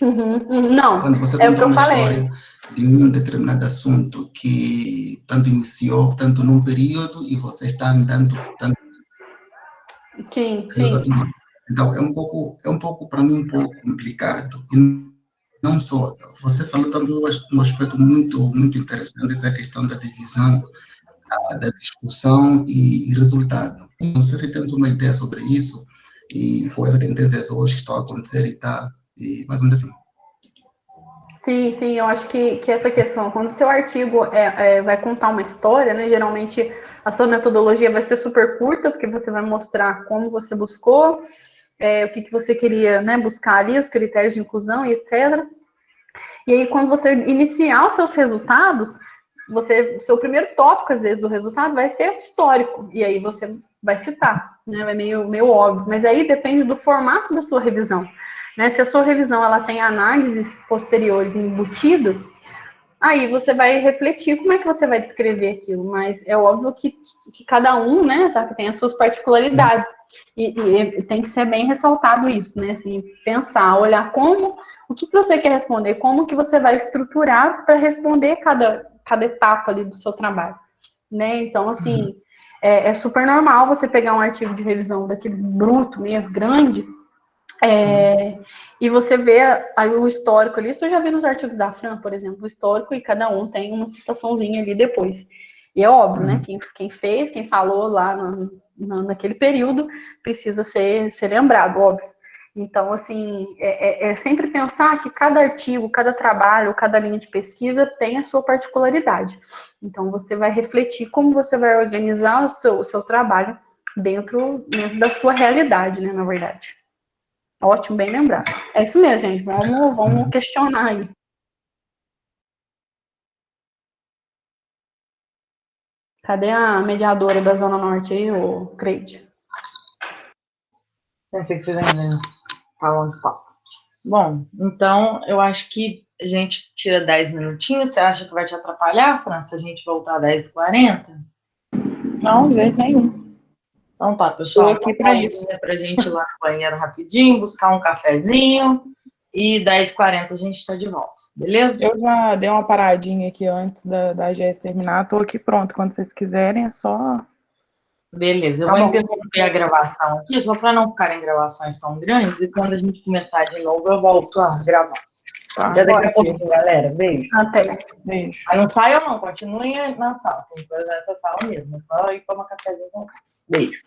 Não, quando você conta uma história de um determinado assunto que tanto iniciou, tanto num período, e você está andando tanto... Sim. Então, é um pouco para mim, um pouco complicado. E não só, você falou também um aspecto muito, muito interessante, essa questão da divisão, da discussão e resultado. Não sei se tens uma ideia sobre isso, e quais tendências hoje que estão a acontecer e tal, e mais ou menos assim. Sim, eu acho que essa questão, quando o seu artigo vai contar uma história, né, geralmente a sua metodologia vai ser super curta, porque você vai mostrar como você buscou, o que você queria, né, buscar ali, os critérios de inclusão e etc. E aí, quando você iniciar os seus resultados, seu primeiro tópico, às vezes, do resultado vai ser histórico, e aí você vai citar, né? É meio óbvio, mas aí depende do formato da sua revisão, né? Se a sua revisão ela tem análises posteriores embutidas, aí você vai refletir como é que você vai descrever aquilo, mas é óbvio que cada um, né, sabe, tem as suas particularidades, e tem que ser bem ressaltado isso, né, assim, pensar, olhar o que você quer responder, como que você vai estruturar para responder cada etapa ali do seu trabalho, né, então, assim, é super normal você pegar um artigo de revisão daqueles bruto mesmo, grande, e você vê aí o histórico ali, isso eu já vi nos artigos da Fran, por exemplo, o histórico, e cada um tem uma citaçãozinha ali depois. E é óbvio, né? Quem fez, quem falou lá naquele período, precisa ser lembrado, óbvio. Então, assim, é sempre pensar que cada artigo, cada trabalho, cada linha de pesquisa tem a sua particularidade. Então, você vai refletir como você vai organizar o seu trabalho dentro da sua realidade, né, na verdade. Ótimo, bem lembrado. É isso mesmo, gente. Vamos questionar aí. Cadê a mediadora da Zona Norte aí, ô Creide? Pensei que vocês ainda estavam de papo. Bom, então eu acho que a gente tira 10 minutinhos. Você acha que vai te atrapalhar, Fran, se a gente voltar às 10h40? Não, de jeito nenhum. Então tá, pessoal. Estou aqui para isso. Pra gente ir lá no banheiro rapidinho, buscar um cafezinho e 10h40 a gente está de volta, beleza? Eu já dei uma paradinha aqui antes da Jéssica terminar. Estou aqui pronto. Quando vocês quiserem, é só. Beleza, eu vou interromper a gravação aqui, só para não ficarem gravações tão grandes, e quando a gente começar de novo, eu volto a gravar. Tá, Até daqui a pouquinho, galera. Beijo. Até. Beijo. Mas não saiam não, continuem na sala. Tem coisa nessa sala mesmo. É só ir tomar cafezinho com calma. Beijo.